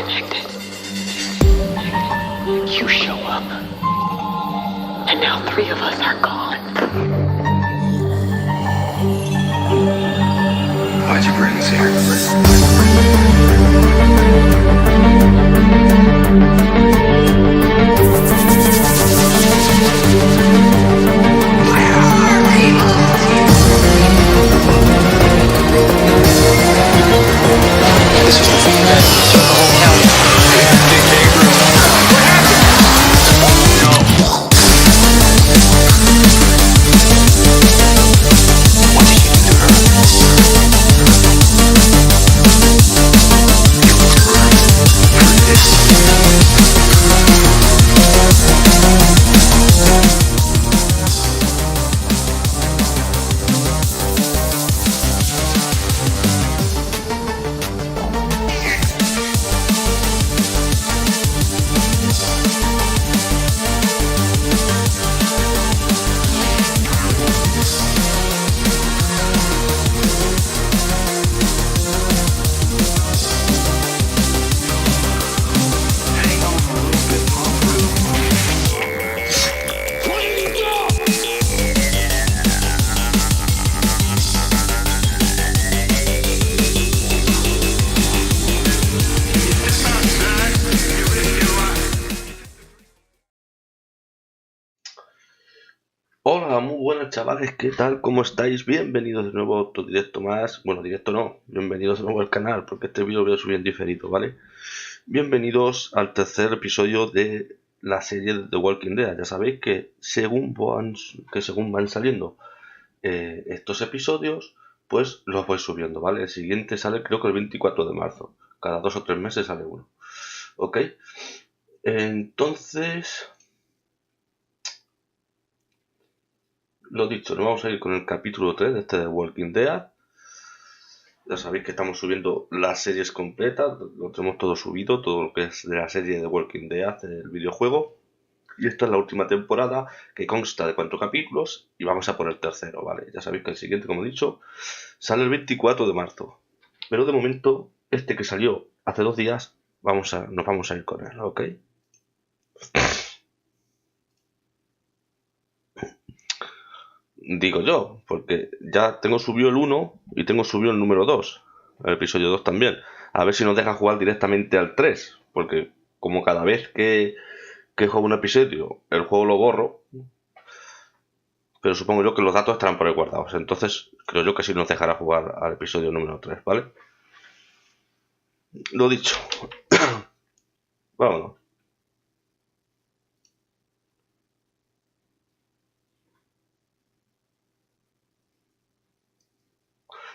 disconnected. You show up, and now 3 of us are gone. Why'd you bring us here? This was the thing that took the whole county. Big neighbor. What happened? No. What did you do to her? You looked for this. Hola, muy buenas chavales, ¿qué tal? ¿Cómo estáis? Bienvenidos de nuevo a otro directo más. Bueno, directo no, bienvenidos de nuevo al canal, porque este vídeo lo voy a subir en diferido, ¿vale? Bienvenidos al tercer episodio de la serie de The Walking Dead. Ya sabéis que según van saliendo estos episodios, pues los voy subiendo, ¿vale? El siguiente sale creo que el 24 de marzo. Cada 2 o 3 meses sale uno. ¿Ok? Entonces, lo dicho, nos vamos a ir con el capítulo 3 de este de Walking Dead. Ya sabéis que estamos subiendo las series completas, lo tenemos todo subido, todo lo que es de la serie de Walking Dead, del videojuego. Y esta es la última temporada, que consta de 4 capítulos, y vamos a por el tercero, ¿vale? Ya sabéis que el siguiente, como he dicho, sale el 24 de marzo. Pero de momento, este que salió hace 2 días, nos vamos a ir con él, ¿ok? Digo yo, porque ya tengo subido el 1 y tengo subido el número 2, el episodio 2 también. A ver si nos deja jugar directamente al 3, porque como cada vez que juego un episodio, el juego lo borro, pero supongo yo que los datos estarán por ahí guardados. Entonces, creo yo que sí nos dejará jugar al episodio número 3, ¿vale? Lo dicho. Vámonos.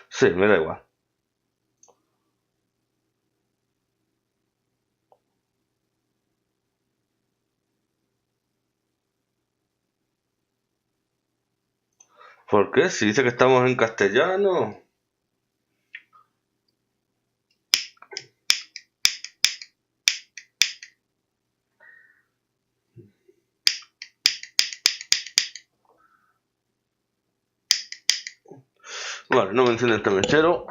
Sí, me da igual. ¿Por qué? Si dice que estamos en castellano. Vale, no me enciende este mechero.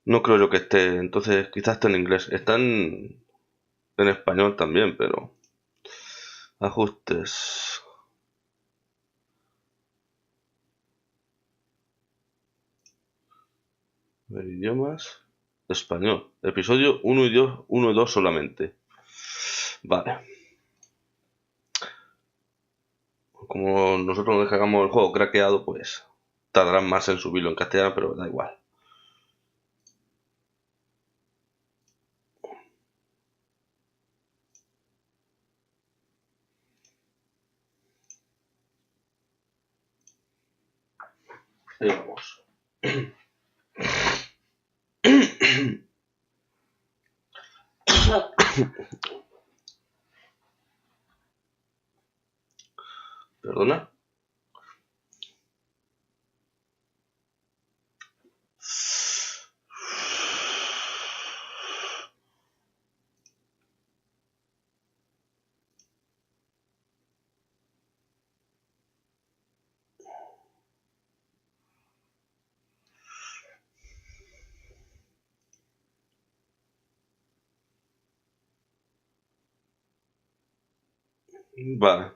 No creo yo que esté, entonces quizás esté en inglés. Está en español también, pero... Ajustes. Ver idiomas. Español. Episodio 1 y 2, 1 y 2 solamente. Vale. Como nosotros nos descargamos el juego craqueado, pues tardarán más en subirlo en castellano, pero da igual. Ahí vamos. Perdona. Vale.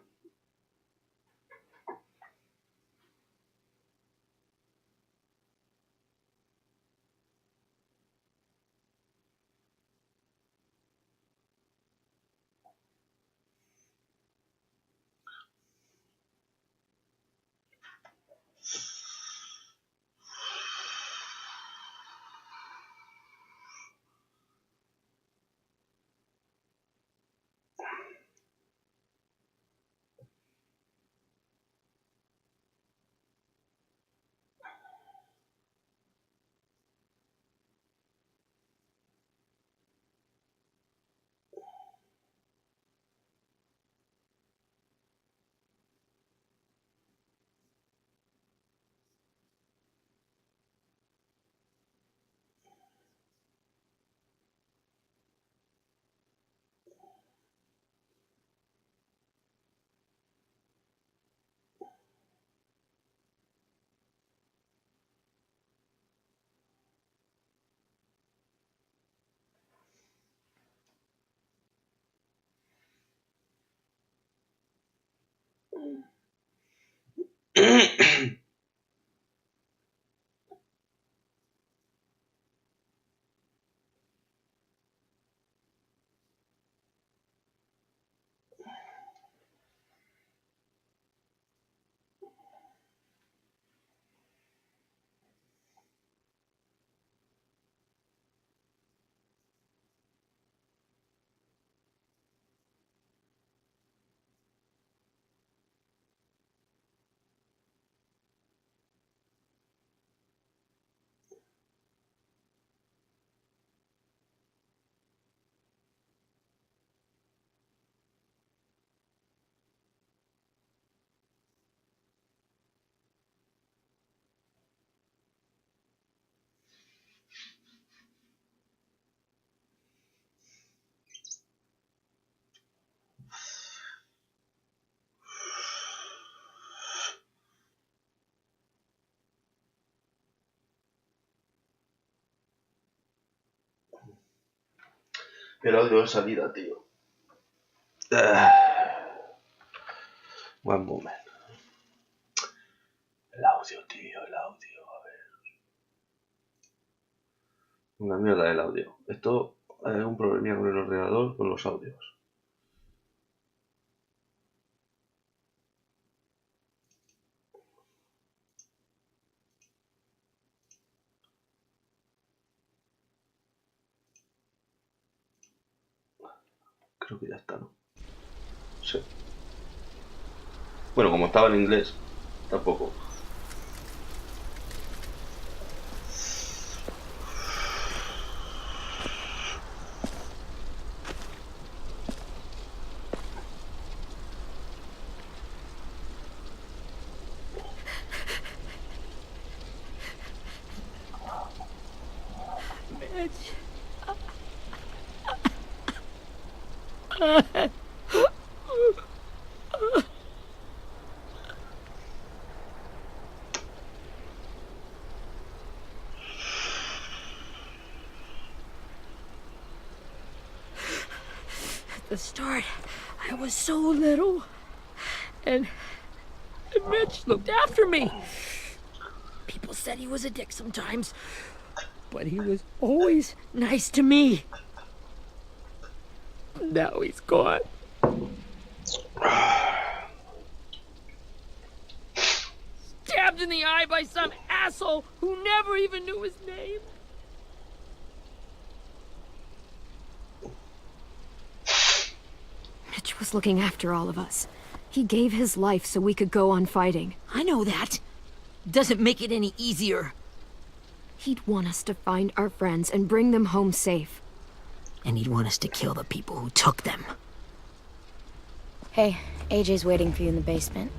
El audio de salida, tío. One moment. El audio, tío, el audio. A ver. Una mierda el audio. Esto es un problema con el ordenador, con los audios. Creo que ya está, ¿no? Sí. Bueno, como estaba en inglés, tampoco. At the start, I was so little. And Mitch looked after me. People said he was a dick sometimes, but he was always nice to me. Now he's gone. Stabbed in the eye by some asshole who never even knew his name. Mitch was looking after all of us. He gave his life so we could go on fighting. I know that. Doesn't make it any easier. He'd want us to find our friends and bring them home safe. And he'd want us to kill the people who took them. Hey, AJ's waiting for you in the basement.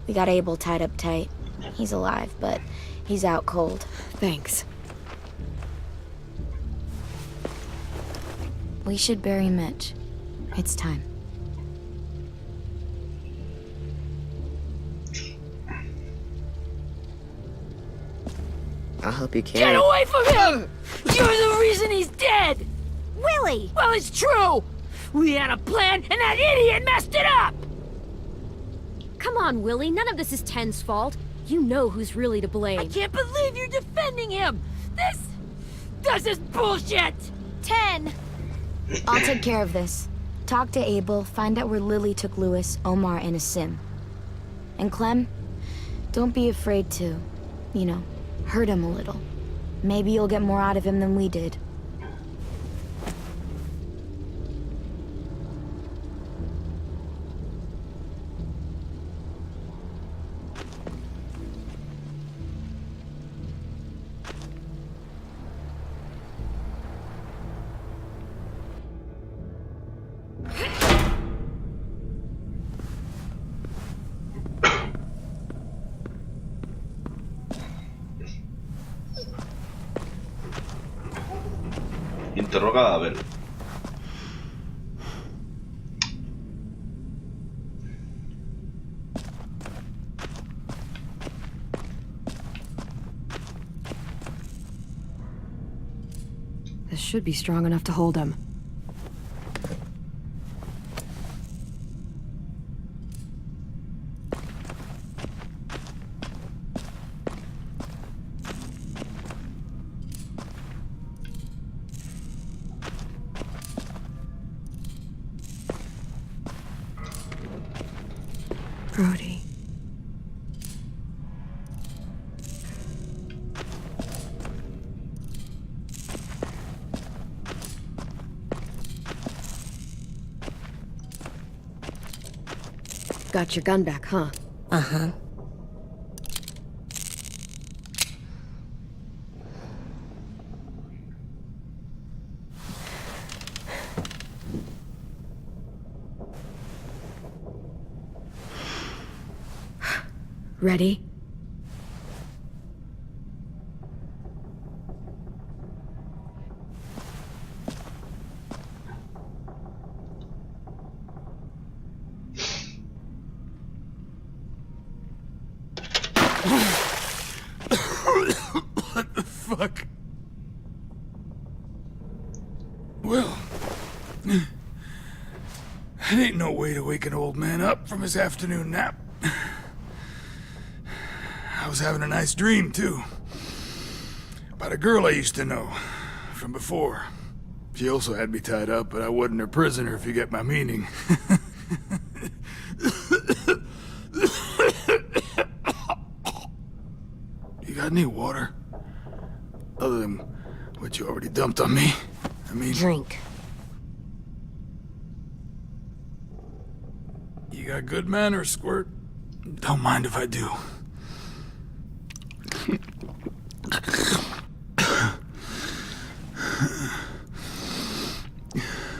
We got Abel tied up tight. He's alive, but he's out cold. Thanks. We should bury Mitch. It's time. I'll help you carry. Get away from him! You're the reason he's dead! Willie! Well, it's true! We had a plan, and that idiot messed it up! Come on, Willie. None of this is Ten's fault. You know who's really to blame. I can't believe you're defending him! This is bullshit! 10! I'll take care of this. Talk to Abel, find out where Lily took Lewis, Omar, and a sim. And Clem, don't be afraid to, you know, hurt him a little. Maybe you'll get more out of him than we did. Interroga a Abel. This should be strong enough to hold him. Brody. Got your gun back, huh? Uh-huh. Ready? What the fuck? Well, that ain't no way to wake an old man up from his afternoon nap. I was having a nice dream, too. About a girl I used to know from before. She also had me tied up, but I wasn't her prisoner, if you get my meaning. You got any water? Other than what you already dumped on me? I mean... Drink. You got good manners, Squirt. Don't mind if I do.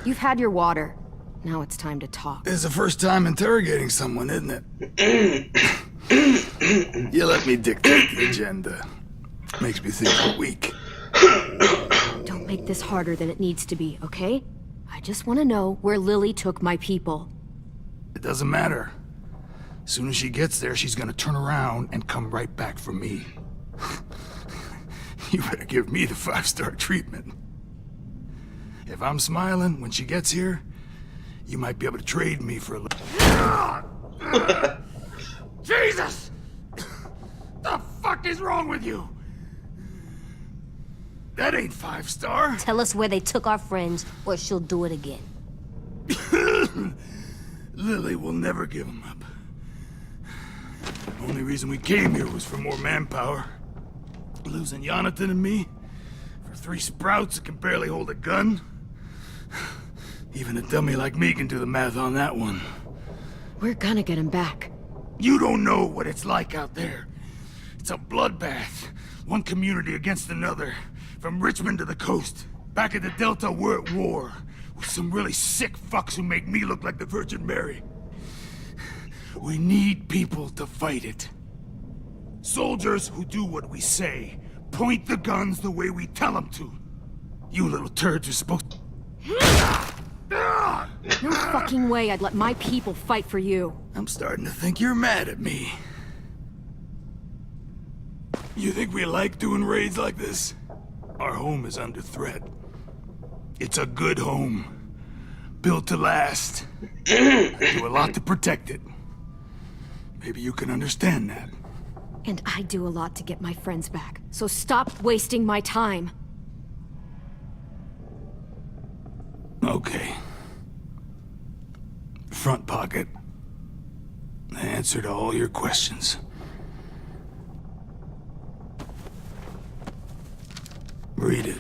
You've had your water. Now it's time to talk. It's the first time interrogating someone, isn't it? You let me dictate the agenda. Makes me think you're weak. Don't make this harder than it needs to be, okay? I just want to know where Lily took my people. It doesn't matter. As soon as she gets there, she's gonna turn around and come right back for me. You better give me the 5-star treatment. If I'm smiling when she gets here, you might be able to trade me for a little... Jesus! The fuck is wrong with you? That ain't 5-star. Tell us where they took our friends, or she'll do it again. Lily will never give them up. Only reason we came here was for more manpower. Losing Jonathan and me for 3 sprouts that can barely hold a gun. Even a dummy like me can do the math on that one. We're gonna get him back. You don't know what it's like out there. It's a bloodbath. One community against another. From Richmond to the coast. Back at the Delta, we're at war. With some really sick fucks who make me look like the Virgin Mary. We need people to fight it. Soldiers who do what we say. Point the guns the way we tell them to. You little turds are supposed to... No fucking way I'd let my people fight for you. I'm starting to think you're mad at me. You think we like doing raids like this? Our home is under threat. It's a good home. Built to last. I do a lot to protect it. Maybe you can understand that. And I do a lot to get my friends back, so stop wasting my time. Okay. Front pocket. The answer to all your questions. Read it.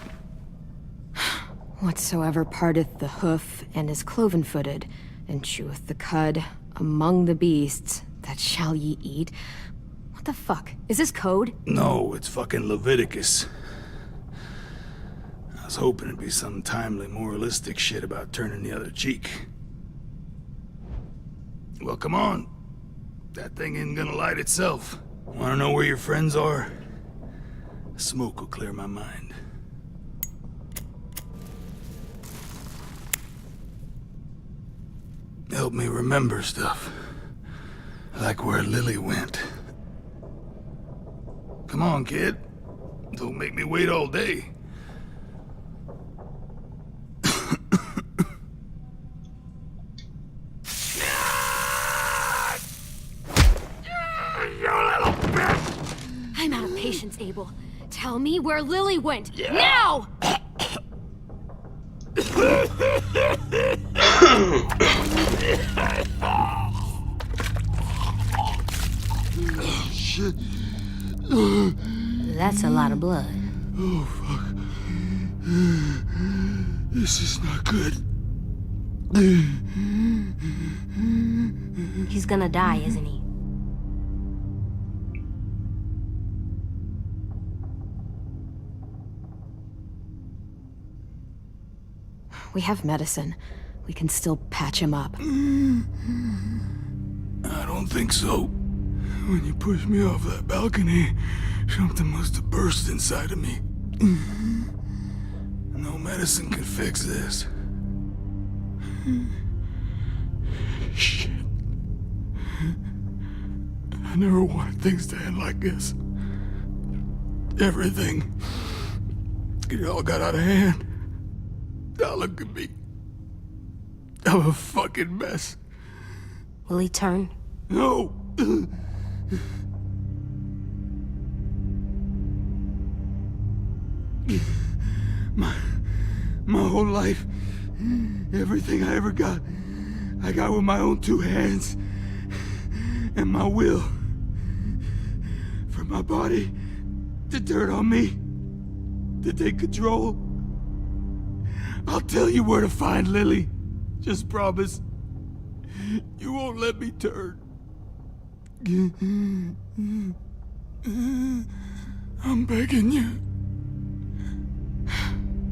Whatsoever parteth the hoof and is cloven-footed, and cheweth the cud among the beasts, that shall ye eat. What the fuck? Is this code? No, it's fucking Leviticus. I was hoping it'd be some timely, moralistic shit about turning the other cheek. Well, come on. That thing isn't gonna light itself. Wanna know where your friends are? Smoke will clear my mind. Help me remember stuff. Like where Lily went. Come on, kid. Don't make me wait all day. I'm out of patience, Abel. Tell me where Lily went. Now! Shit. That's a lot of blood. Oh, fuck. This is not good. He's gonna die, isn't he? We have medicine. We can still patch him up. I don't think so. When you pushed me off that balcony, something must have burst inside of me. No medicine can fix this. Shit. I never wanted things to end like this. Everything. It all got out of hand. Now look at me. I'm a fucking mess. Will he turn? No! My whole life, everything I ever got, I got with my own two hands and my will. For my body to turn on me, to take control. I'll tell you where to find Lily. Just promise. You won't let me turn. I'm begging you.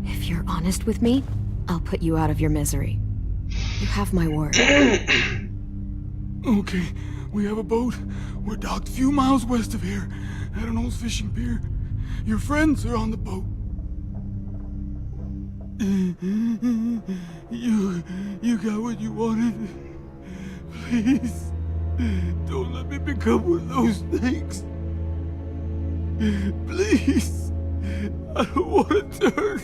If you're honest with me, I'll put you out of your misery. You have my word. Okay, we have a boat. We're docked a few miles west of here, at an old fishing pier. Your friends are on the boat. You got what you wanted. Please, don't let me become one of those things. Please, I don't want to turn.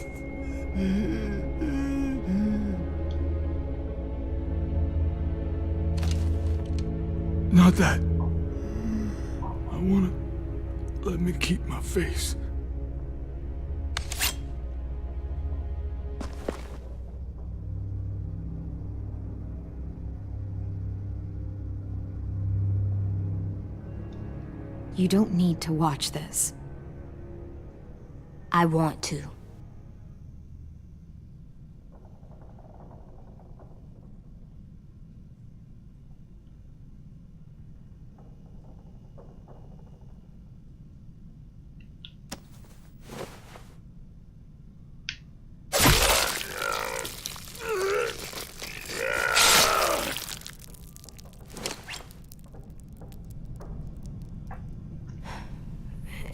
Not that. I want to let me keep my face. You don't need to watch this. I want to.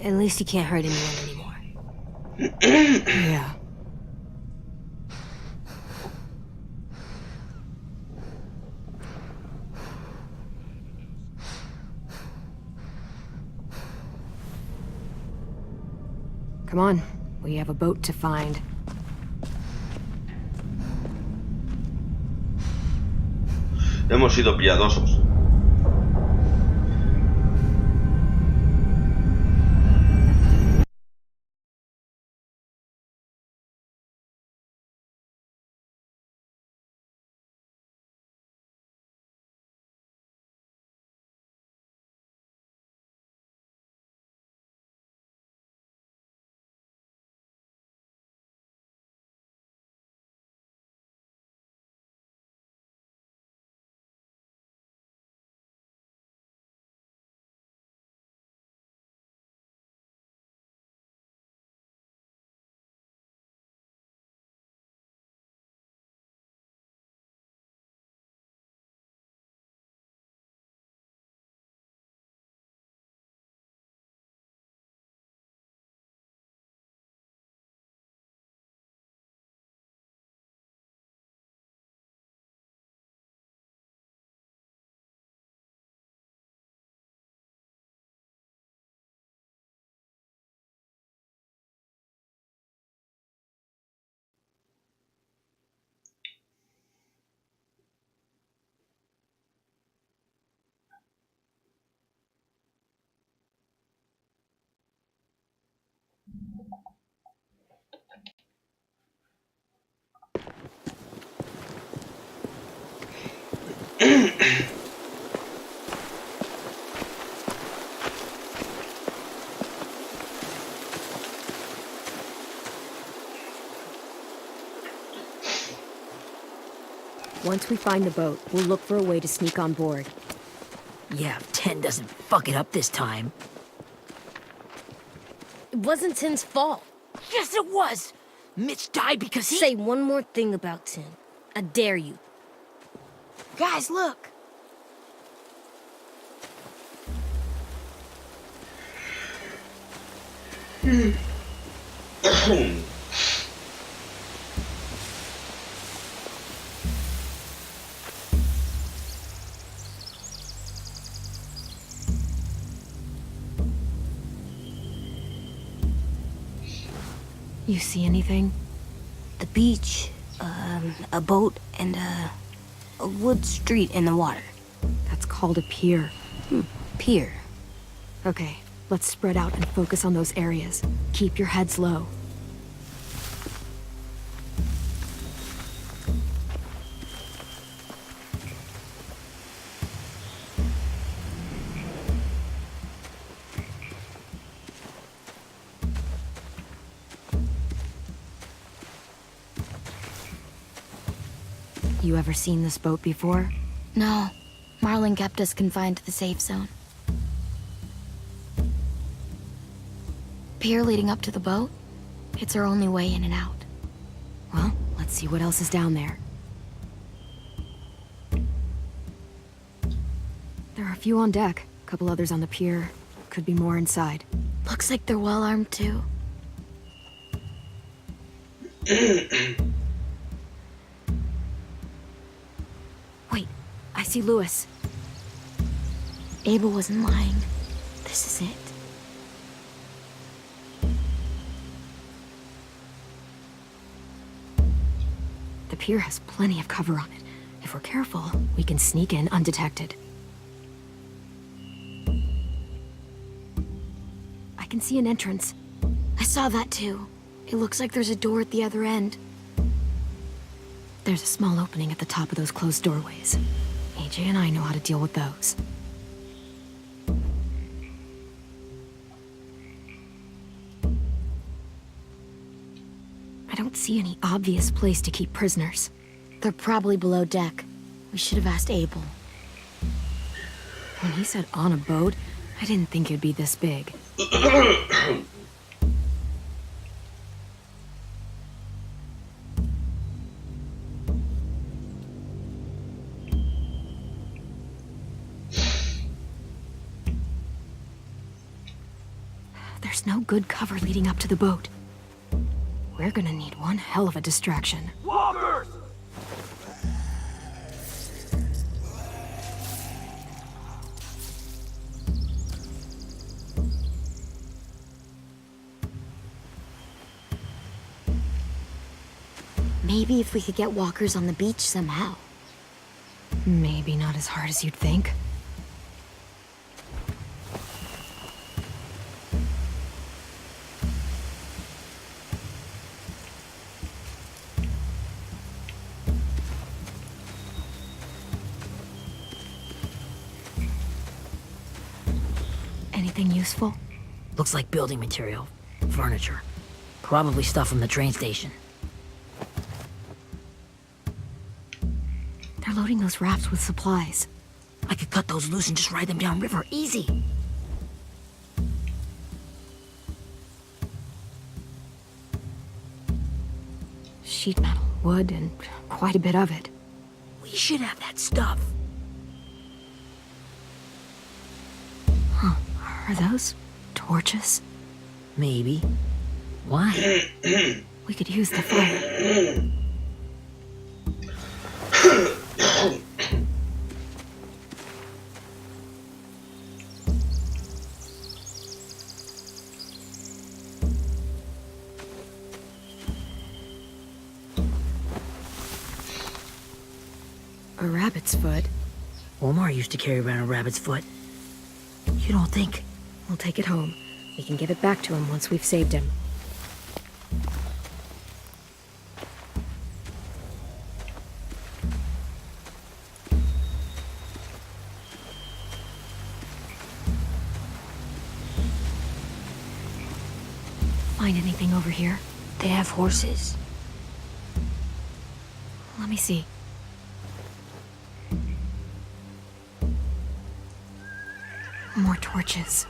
At least he can't hurt anyone anymore. Yeah. Come on, we have a boat to find. Hemos sido piadosos. Once we find the boat, we'll look for a way to sneak on board. Yeah, if 10 doesn't fuck it up this time. It wasn't Tin's fault. Yes, it was! Mitch died because he— Say one more thing about Tin. I dare you. Guys, look. You see anything? The beach, a boat, and a wood street in the water. That's called a pier. Pier. Okay, let's spread out and focus on those areas. Keep your heads low. You ever seen this boat before? No. Marlin kept us confined to the safe zone. Pier leading up to the boat? It's our only way in and out. Well, let's see what else is down there. There are a few on deck, a couple others on the pier. Could be more inside. Looks like they're well armed too. Wait, I see Lewis. Abel wasn't lying. This is it. The pier has plenty of cover on it. If we're careful, we can sneak in undetected. I can see an entrance. I saw that too. It looks like there's a door at the other end. There's a small opening at the top of those closed doorways. AJ and I know how to deal with those. I don't see any obvious place to keep prisoners. They're probably below deck. We should have asked Abel. When he said on a boat, I didn't think it'd be this big. There's no good cover leading up to the boat. We're gonna need one hell of a distraction. Walkers! Maybe if we could get walkers on the beach somehow. Maybe not as hard as you'd think. Anything useful? Looks like building material. Furniture. Probably stuff from the train station. They're loading those rafts with supplies. I could cut those loose and just ride them downriver. Easy. Sheet metal, wood, and quite a bit of it. We should have that stuff. Are those torches? Maybe. Why? We could use the fire. A rabbit's foot. Omar used to carry around a rabbit's foot. You don't think? We'll take it home. We can give it back to him once we've saved him. Find anything over here? They have horses. Let me see. torches.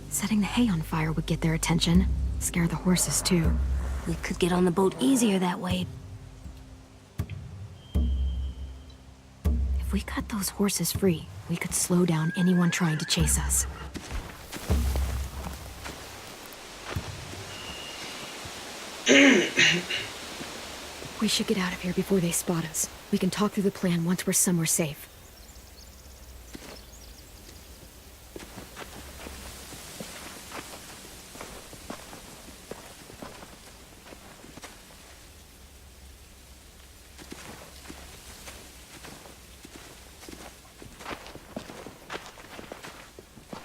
Setting the hay on fire would get their attention. Scare the horses, too. We could get on the boat easier that way. If we cut those horses free, we could slow down anyone trying to chase us. We should get out of here before they spot us. We can talk through the plan once we're somewhere safe.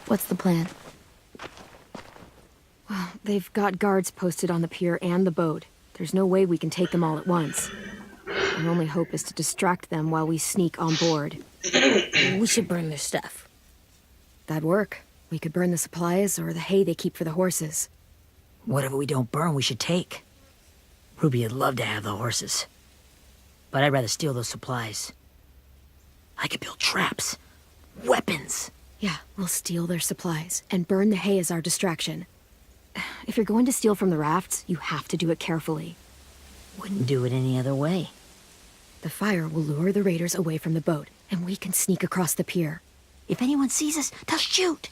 What's the plan? Well, they've got guards posted on the pier and the boat. There's no way we can take them all at once. Our only hope is to distract them while we sneak on board. We should burn their stuff. That'd work. We could burn the supplies or the hay they keep for the horses. Whatever we don't burn, we should take. Ruby would love to have the horses. But I'd rather steal those supplies. I could build traps. Weapons. Yeah, we'll steal their supplies and burn the hay as our distraction. If you're going to steal from the rafts, you have to do it carefully. Wouldn't do it any other way. The fire will lure the raiders away from the boat, and we can sneak across the pier. If anyone sees us, they'll shoot.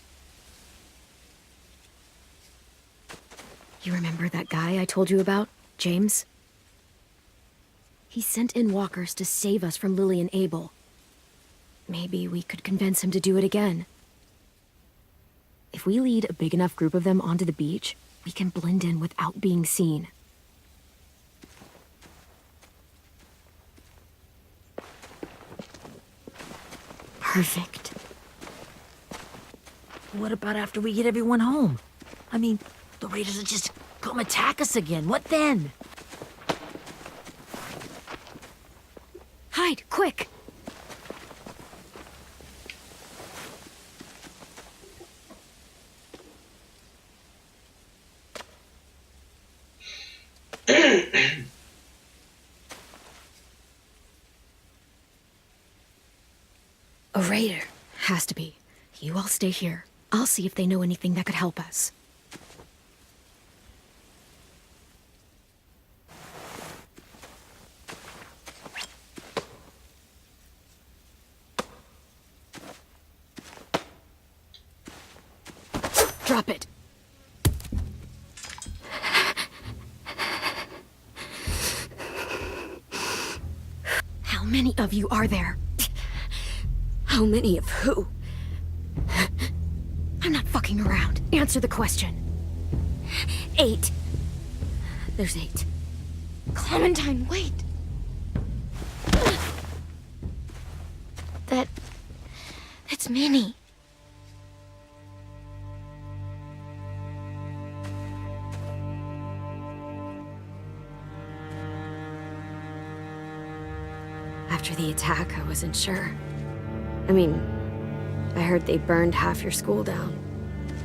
You remember that guy I told you about, James? He sent in walkers to save us from Lily and Abel. Maybe we could convince him to do it again. If we lead a big enough group of them onto the beach, we can blend in without being seen. Perfect. What about after we get everyone home? I mean, the raiders will just come attack us again. What then? Hide, quick! A raider. Has to be. You all stay here. I'll see if they know anything that could help us. Drop it. How many of you are there? How many of who? I'm not fucking around. Answer the question. 8. There's 8. Clementine, wait! That's Minnie. After the attack, I wasn't sure. I mean, I heard they burned half your school down.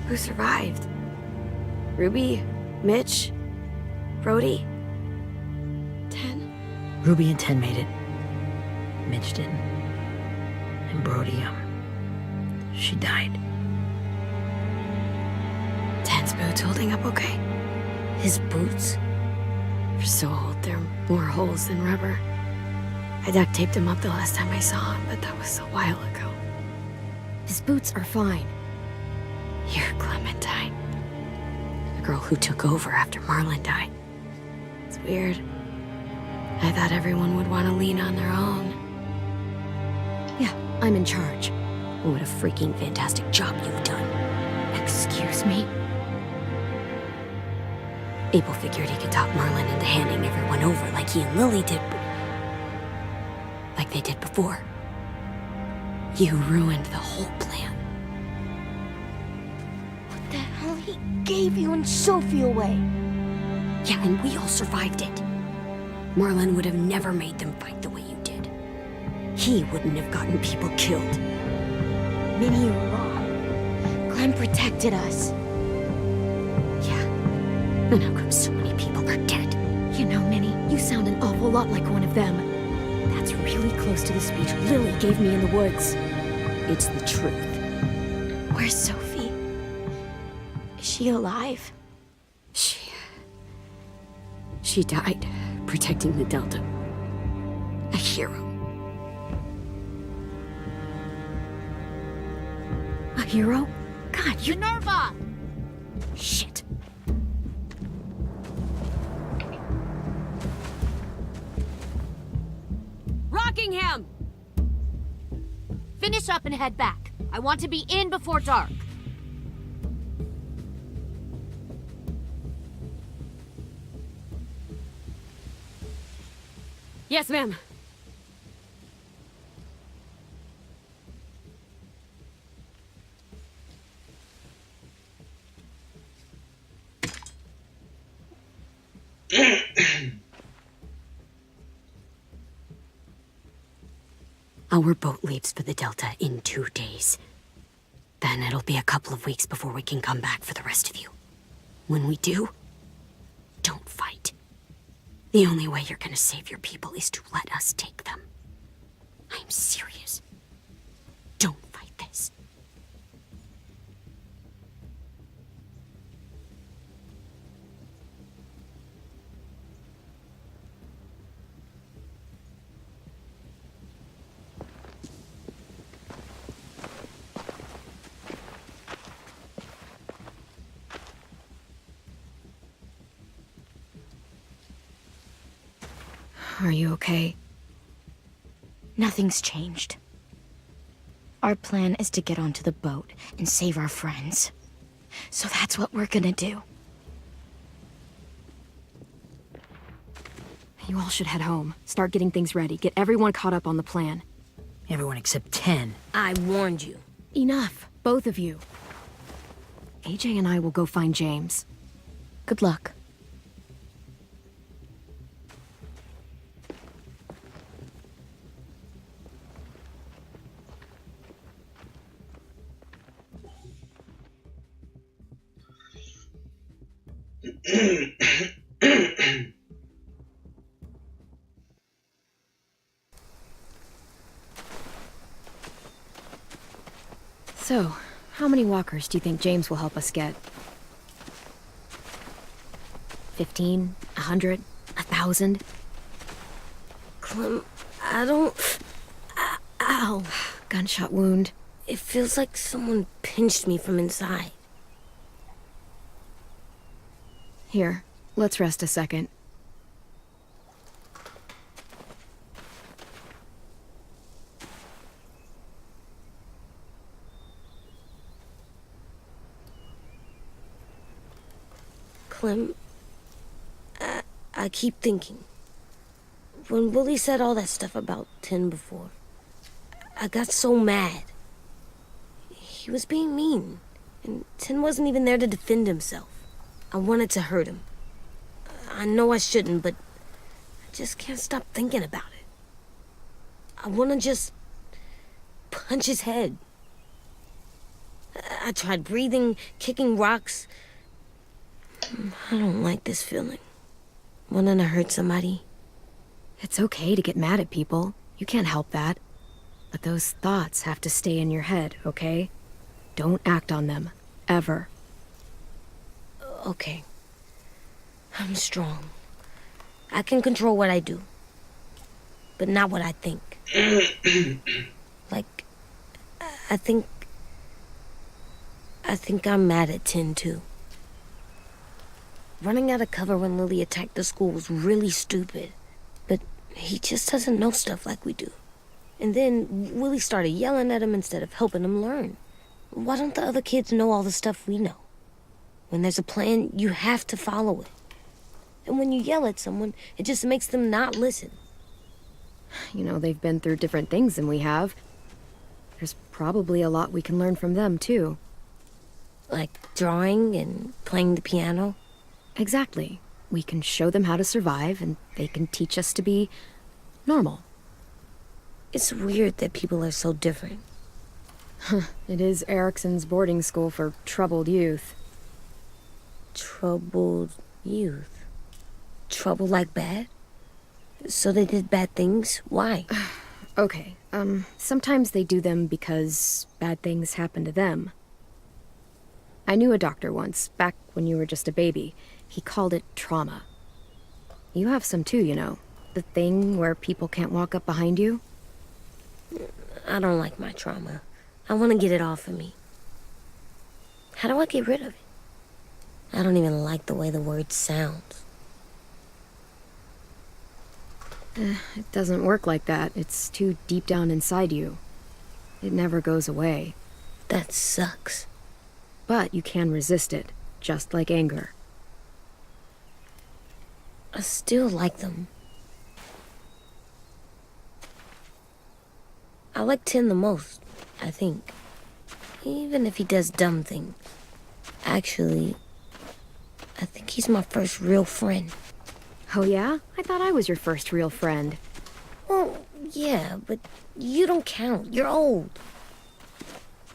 Who survived? Ruby? Mitch? Brody? 10? Ruby and 10 made it. Mitch didn't. And Brody, she died. 10's boots holding up okay? His boots? They're so old, there are more holes than rubber. I duct taped him up the last time I saw him, but that was a while ago. His boots are fine. You're Clementine. The girl who took over after Marlon died. It's weird. I thought everyone would want to lean on their own. Yeah, I'm in charge. What a freaking fantastic job you've done. Excuse me? Abel figured he could talk Marlon into handing everyone over like he and Lily did, but like they did before. You ruined the whole plan. What the hell? He gave you and Sophie away. Yeah, and we all survived it. Marlon would have never made them fight the way you did. He wouldn't have gotten people killed. Minnie, you're wrong. Clem protected us. Yeah. And how come so many people are dead? You know, Minnie, you sound an awful lot like one of them. That's really close to the speech Lily gave me in the woods. It's the truth. Where's Sophie? Is she alive? She died protecting the Delta. A hero. A hero? God, you... Minerva! Shit. Rockingham! Finish up and head back. I want to be in before dark. Yes, ma'am. Our boat leaves for the Delta in 2 days. Then it'll be a couple of weeks before we can come back for the rest of you. When we do, don't fight. The only way you're gonna save your people is to let us take them. I'm serious. Don't fight this. Are you okay? Nothing's changed. Our plan is to get onto the boat and save our friends. So that's what we're gonna do. You all should head home. Start getting things ready. Get everyone caught up on the plan. Everyone except 10. I warned you. Enough, both of you. AJ and I will go find James. Good luck. So, how many walkers do you think James will help us get? 15? 100? 1,000? Clem, I don't... Ow. Gunshot wound. It feels like someone pinched me from inside. Here, let's rest a second. Clem, I keep thinking. When Willie said all that stuff about Tin before, I got so mad. He was being mean, and Tin wasn't even there to defend himself. I wanted to hurt him. I know I shouldn't, but I just can't stop thinking about it. I want to just punch his head. I tried breathing, kicking rocks. I don't like this feeling. Wanting to hurt somebody. It's okay to get mad at people. You can't help that. But those thoughts have to stay in your head, okay? Don't act on them. Ever. Okay. I'm strong. I can control what I do. But not what I think. Like, I think I'm mad at Tin, too. Running out of cover when Lily attacked the school was really stupid. But he just doesn't know stuff like we do. And then Willie started yelling at him instead of helping him learn. Why don't the other kids know all the stuff we know? When there's a plan, you have to follow it. And when you yell at someone, it just makes them not listen. You know, they've been through different things than we have. There's probably a lot we can learn from them, too. Like drawing and playing the piano? Exactly. We can show them how to survive, and they can teach us to be normal. It's weird that people are so different. It is Erickson's boarding school for troubled youth. Troubled youth? Trouble like bad? So they did bad things? Why? Okay, sometimes they do them because bad things happen to them. I knew a doctor once, back when you were just a baby. He called it trauma. You have some too, you know. The thing where people can't walk up behind you. I don't like my trauma. I want to get it off of me. How do I get rid of it? I don't even like the way the word sounds. It doesn't work like that. It's too deep down inside you. It never goes away. That sucks. But you can resist it, just like anger. I still like them. I like Tin the most, I think. Even if he does dumb things. Actually, I think he's my first real friend. Oh yeah? I thought I was your first real friend. Well, yeah, but you don't count. You're old.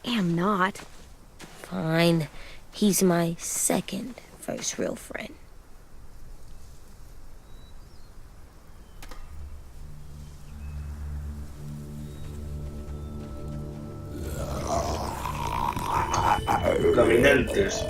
Am not. Fine. He's my second first real friend. Caminantes.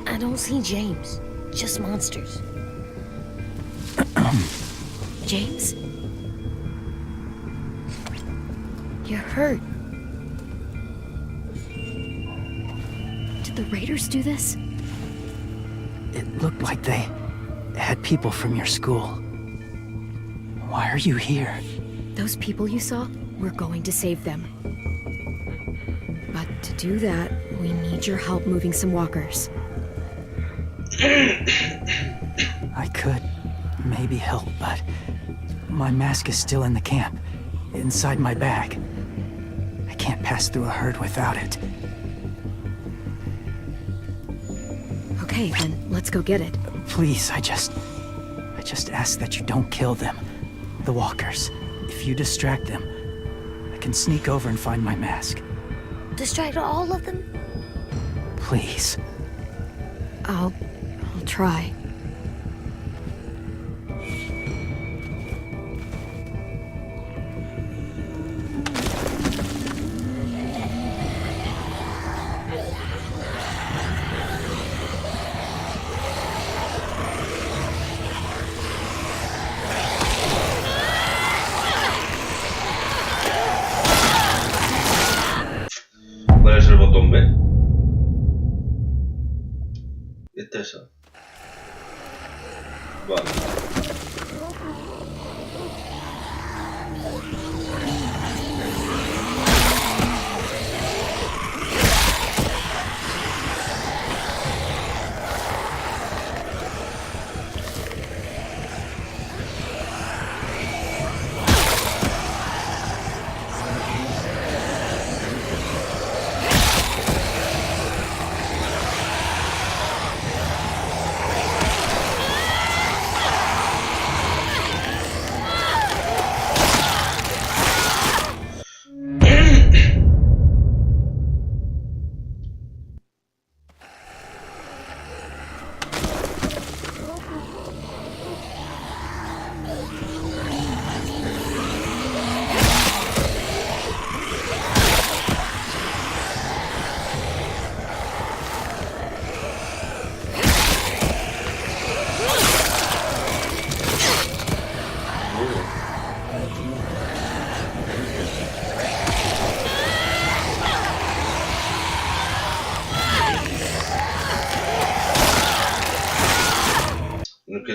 I don't see James. Just monsters. James? You're hurt. Did the Raiders do this? It looked like they had people from your school. Why are you here? Those people you saw, we're going to save them. But to do that, we need your help moving some walkers. I could maybe help, but my mask is still in the camp, inside my bag. I can't pass through a herd without it. Okay, then let's go get it. Please, I just ask that you don't kill them. The walkers. If you distract them, I can sneak over and find my mask. Distract all of them? Please. I'll try. ¿Cuál es el botón B? Este es esa. Vale.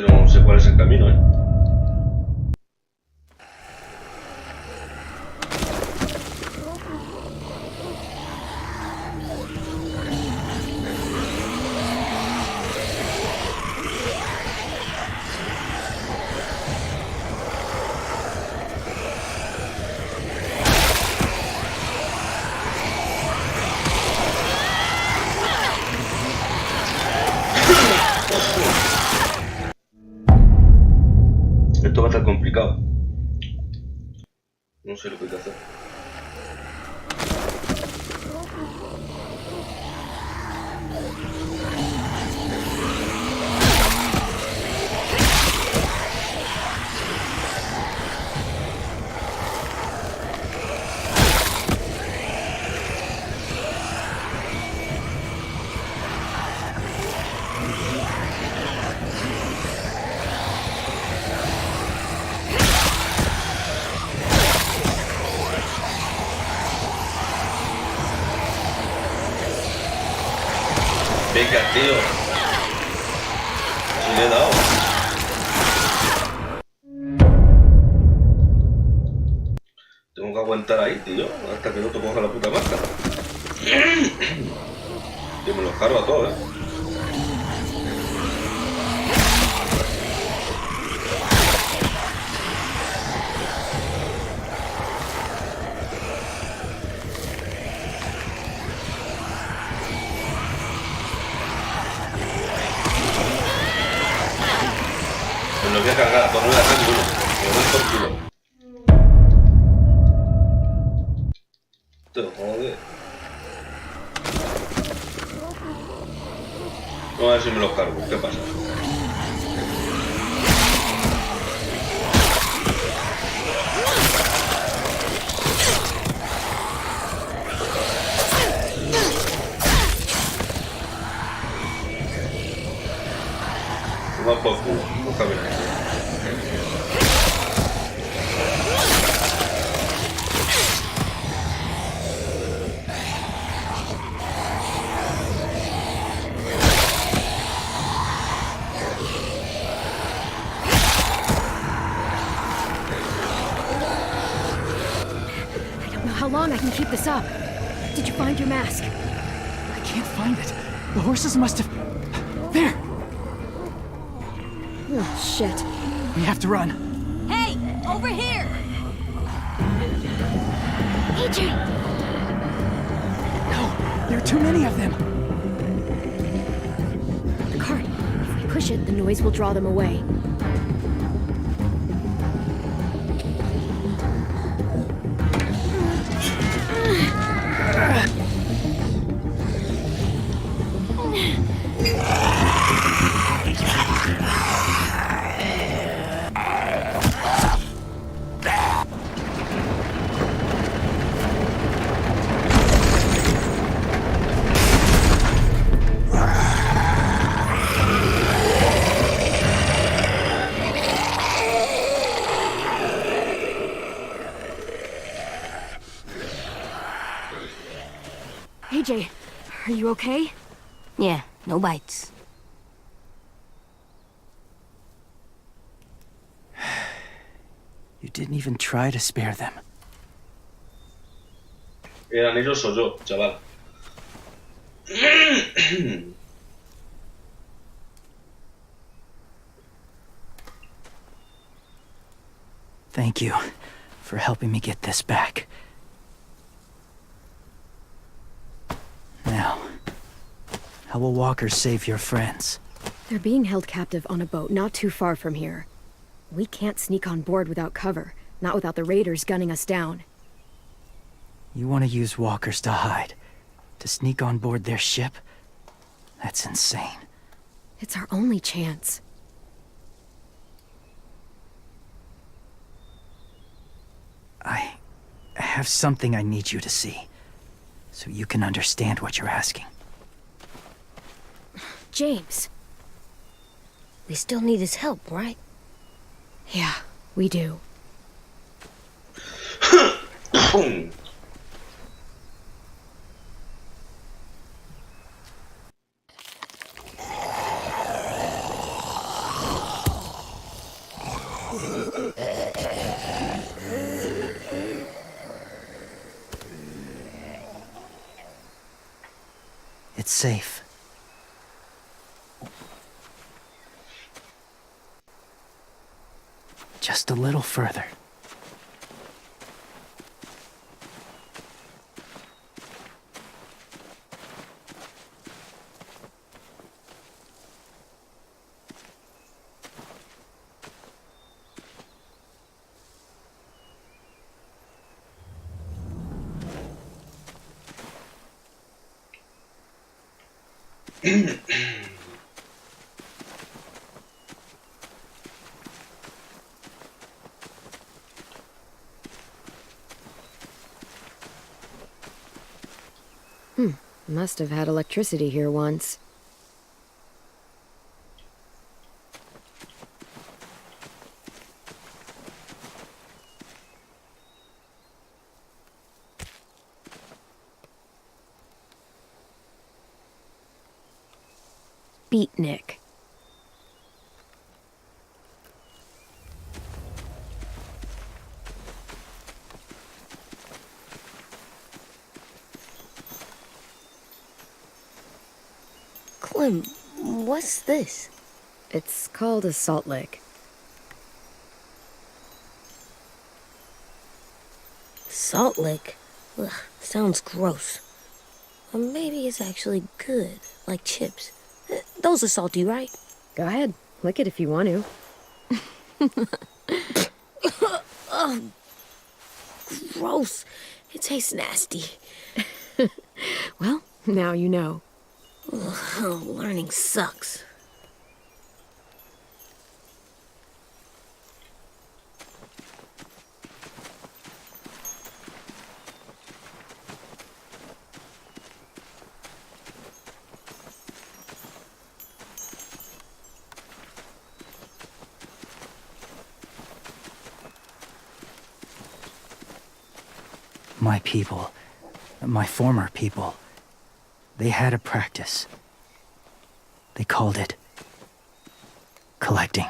No sé cuál es el camino, ¿eh? Esto va a estar complicado. No sé lo que hay que hacer. Venga, tío. Sí le he dado. Tengo que aguantar ahí, tío, hasta que no te coja la puta máscara. Tío, me los cargo a todos, Me los voy a cargar a todos, no voy a hacer ninguno. Me voy por culo. Te joder. Vamos a ver si me los cargo. ¿Qué pasa? Vamos por culo. Busca bien ahí. I don't know how long I can keep this up. Did you find your mask? I can't find it. The horses must have... There! Oh, shit. We have to run. Hey, over here! AJ! No, there are too many of them. The cart. If we push it, the noise will draw them away. AJ, are you okay? Yeah, no bites. You didn't even try to spare them. El anillo soy yo, chaval. Thank you for helping me get this back. Now, how will walkers save your friends? They're being held captive on a boat not too far from here. We can't sneak on board without cover, not without the raiders gunning us down. You want to use walkers to hide? To sneak on board their ship? That's insane. It's our only chance. I have something I need you to see, so you can understand what you're asking. James. We still need his help, right? Yeah, we do. It's safe. Just a little further. Must have had electricity here once. Beatnik. Clem, what's this? It's called a salt lick. Salt lick? Ugh, sounds gross. Or maybe it's actually good, like chips. Those are salty, right? Go ahead, lick it if you want to. Gross. It tastes nasty. Well, now you know. Ugh, learning sucks. My people, my former people, they had a practice. They called it collecting.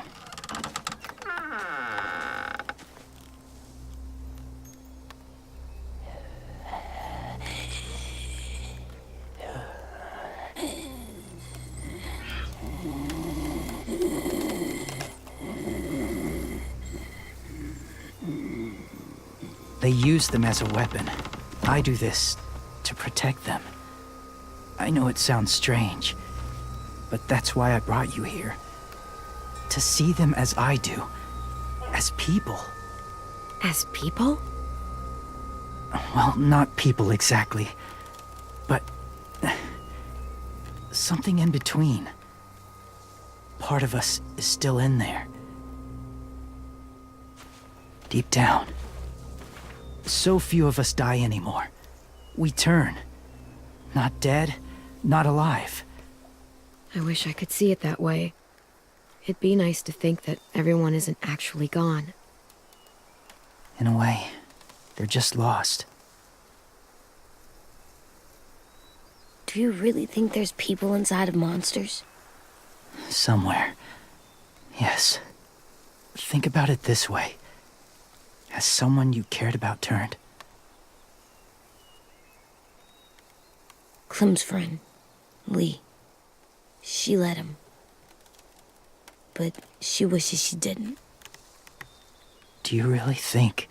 They use them as a weapon. I do this to protect them. I know it sounds strange, but that's why I brought you here. To see them as I do. As people. As people? Well, not people exactly, but something in between. Part of us is still in there. Deep down. So few of us die anymore. We turn. Not dead, not alive. I wish I could see it that way. It'd be nice to think that everyone isn't actually gone. In a way, they're just lost. Do you really think there's people inside of monsters? Somewhere. Yes. Think about it this way. Has someone you cared about turned? Clem's friend, Lee. She let him. But she wishes she didn't. Do you really think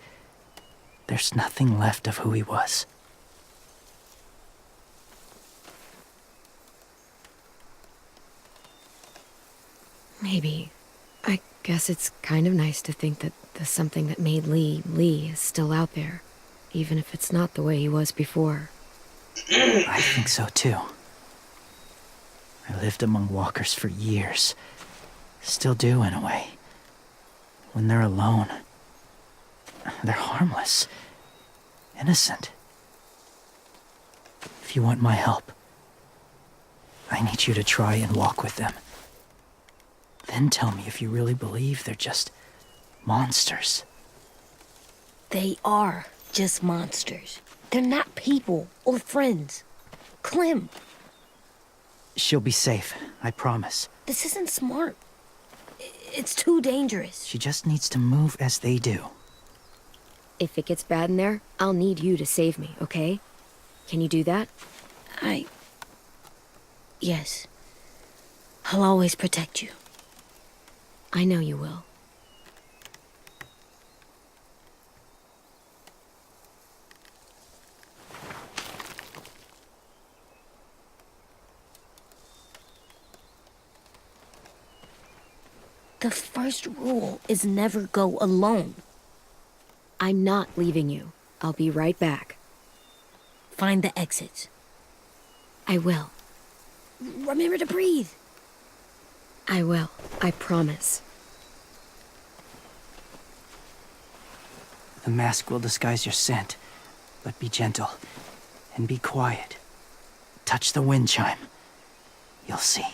there's nothing left of who he was? Maybe. I guess it's kind of nice to think that the something that made Lee Lee is still out there, even if it's not the way he was before. I think so too. I lived among walkers for years. Still do in a way. When they're alone, they're harmless. Innocent. If you want my help, I need you to try and walk with them. Then tell me if you really believe they're just monsters. They are just monsters. They're not people or friends. Clem, She'll be safe, I promise. this isn't smart. It's too dangerous. She just needs to move as they do. If it gets bad in there, I'll need you to save me, okay? Can you do that? Yes. I'll always protect you. I know you will. The first rule is never go alone. I'm not leaving you. I'll be right back. Find the exits. I will. Remember to breathe. I will. I promise. The mask will disguise your scent, but be gentle and be quiet. Touch the wind chime. You'll see.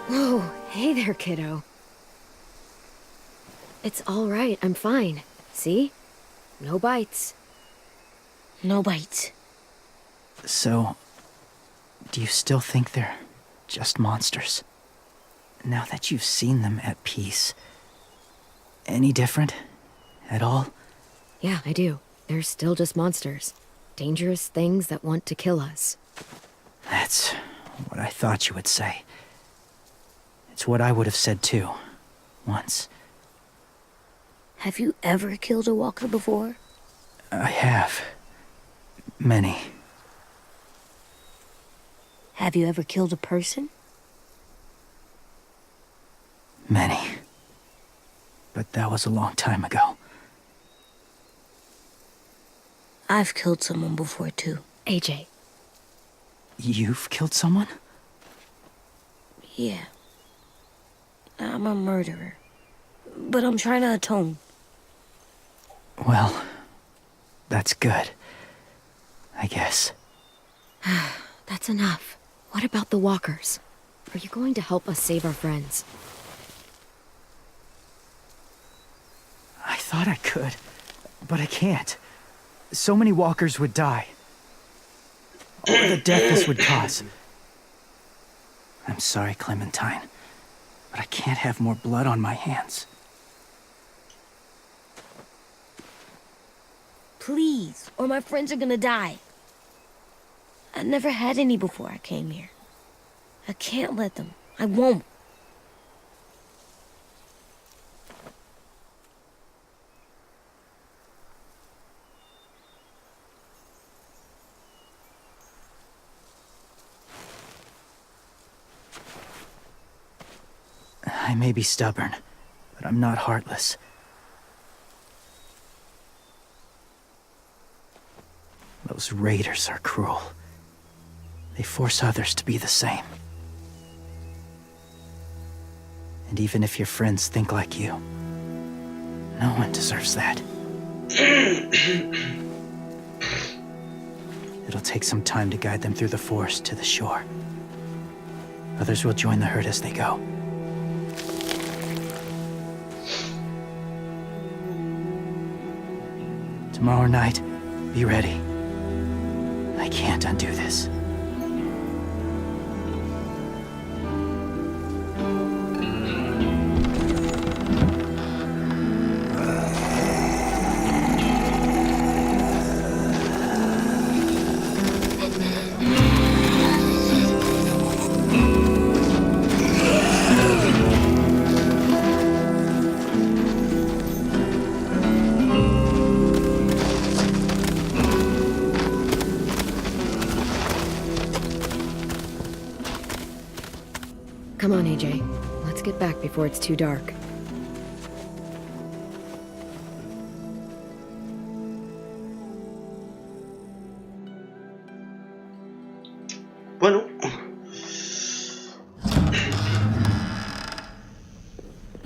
Whoa, hey there, kiddo. It's all right, I'm fine. See? No bites. No bites. So, do you still think they're just monsters? Now that you've seen them at peace, any different at all? Yeah, I do. They're still just monsters. Dangerous things that want to kill us. That's what I thought you would say. It's what I would have said too, once. Have you ever killed a walker before? I have. Many. Have you ever killed a person? Many. But that was a long time ago. I've killed someone before too. AJ. You've killed someone? Yeah. I'm a murderer. But I'm trying to atone. Well, that's good. I guess. That's enough. What about the walkers? Are you going to help us save our friends? I thought I could, but I can't. So many walkers would die. All the death this would cause. I'm sorry, Clementine, but I can't have more blood on my hands. Please, or my friends are gonna die. I never had any before I came here. I can't let them. I won't. I may be stubborn, but I'm not heartless. Those raiders are cruel. They force others to be the same. And even if your friends think like you, no one deserves that. It'll take some time to guide them through the forest to the shore. Others will join the herd as they go. Tomorrow night, be ready. I can't undo this. Come on, AJ. Let's get back before it's too dark. Bueno.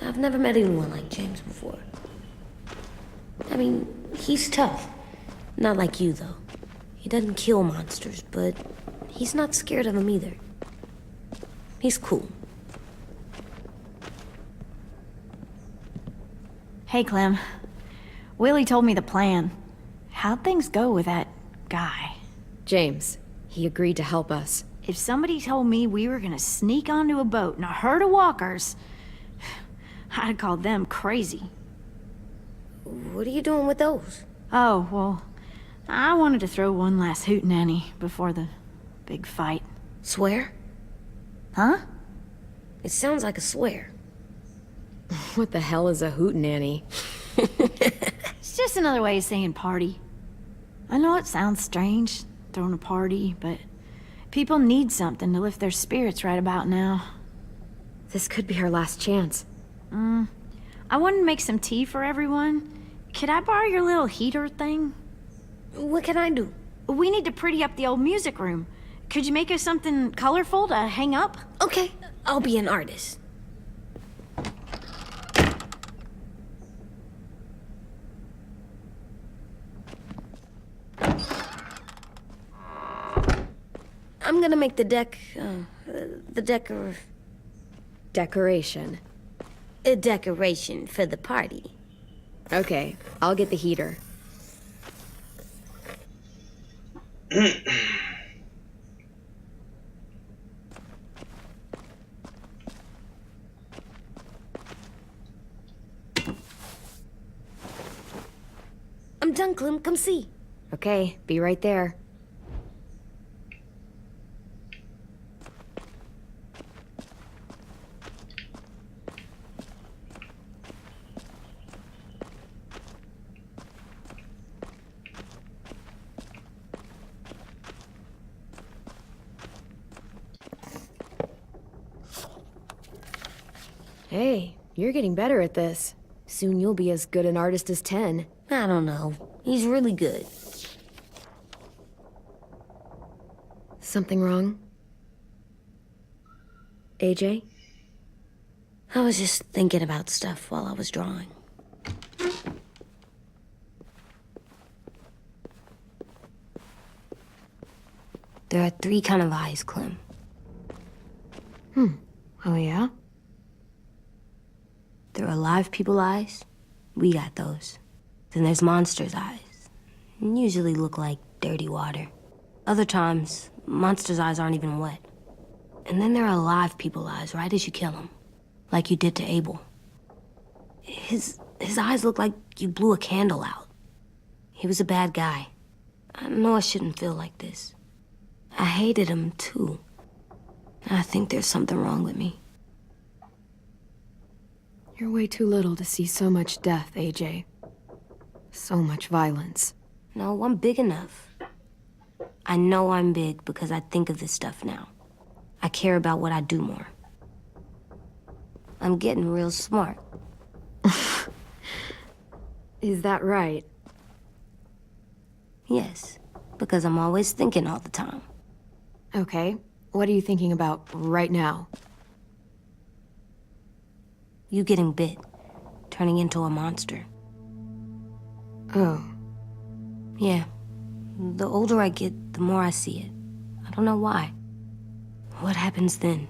I've never met anyone like James before. I mean, he's tough. Not like you, though. He doesn't kill monsters, but he's not scared of them either. He's cool. Hey, Clem. Willie told me the plan. How'd things go with that guy? James, he agreed to help us. If somebody told me we were gonna sneak onto a boat in a herd of walkers, I'd call them crazy. What are you doing with those? Oh, well, I wanted to throw one last hootenanny before the big fight. Swear? Huh? It sounds like a swear. What the hell is a hootenanny? It's just another way of saying party. I know it sounds strange, throwing a party, but people need something to lift their spirits right about now. This could be our last chance. I wanted to make some tea for everyone. Could I borrow your little heater thing? What can I do? We need to pretty up the old music room. Could you make us something colorful to hang up? Okay, I'll be an artist. I'm gonna make the Decoration. a decoration for the party. Okay, I'll get the heater. I'm done, Clem. Come see. Okay, be right there. Hey, you're getting better at this. Soon you'll be as good an artist as 10. I don't know. He's really good. Something wrong? AJ? I was just thinking about stuff while I was drawing. There are 3 kinds of eyes, Clem. Oh yeah? There are live people eyes. We got those. Then there's monsters' eyes. Usually look like dirty water. Other times, monsters' eyes aren't even wet. And then there are live people eyes right as you kill them. Like you did to Abel. His eyes look like you blew a candle out. He was a bad guy. I know I shouldn't feel like this. I hated him, too. I think there's something wrong with me. You're way too little to see so much death, AJ. So much violence. No, I'm big enough. I know I'm big because I think of this stuff now. I care about what I do more. I'm getting real smart. Is that right? Yes, because I'm always thinking all the time. Okay. What are you thinking about right now? You getting bit, turning into a monster. Oh. Yeah. The older I get, the more I see it. I don't know why. What happens then?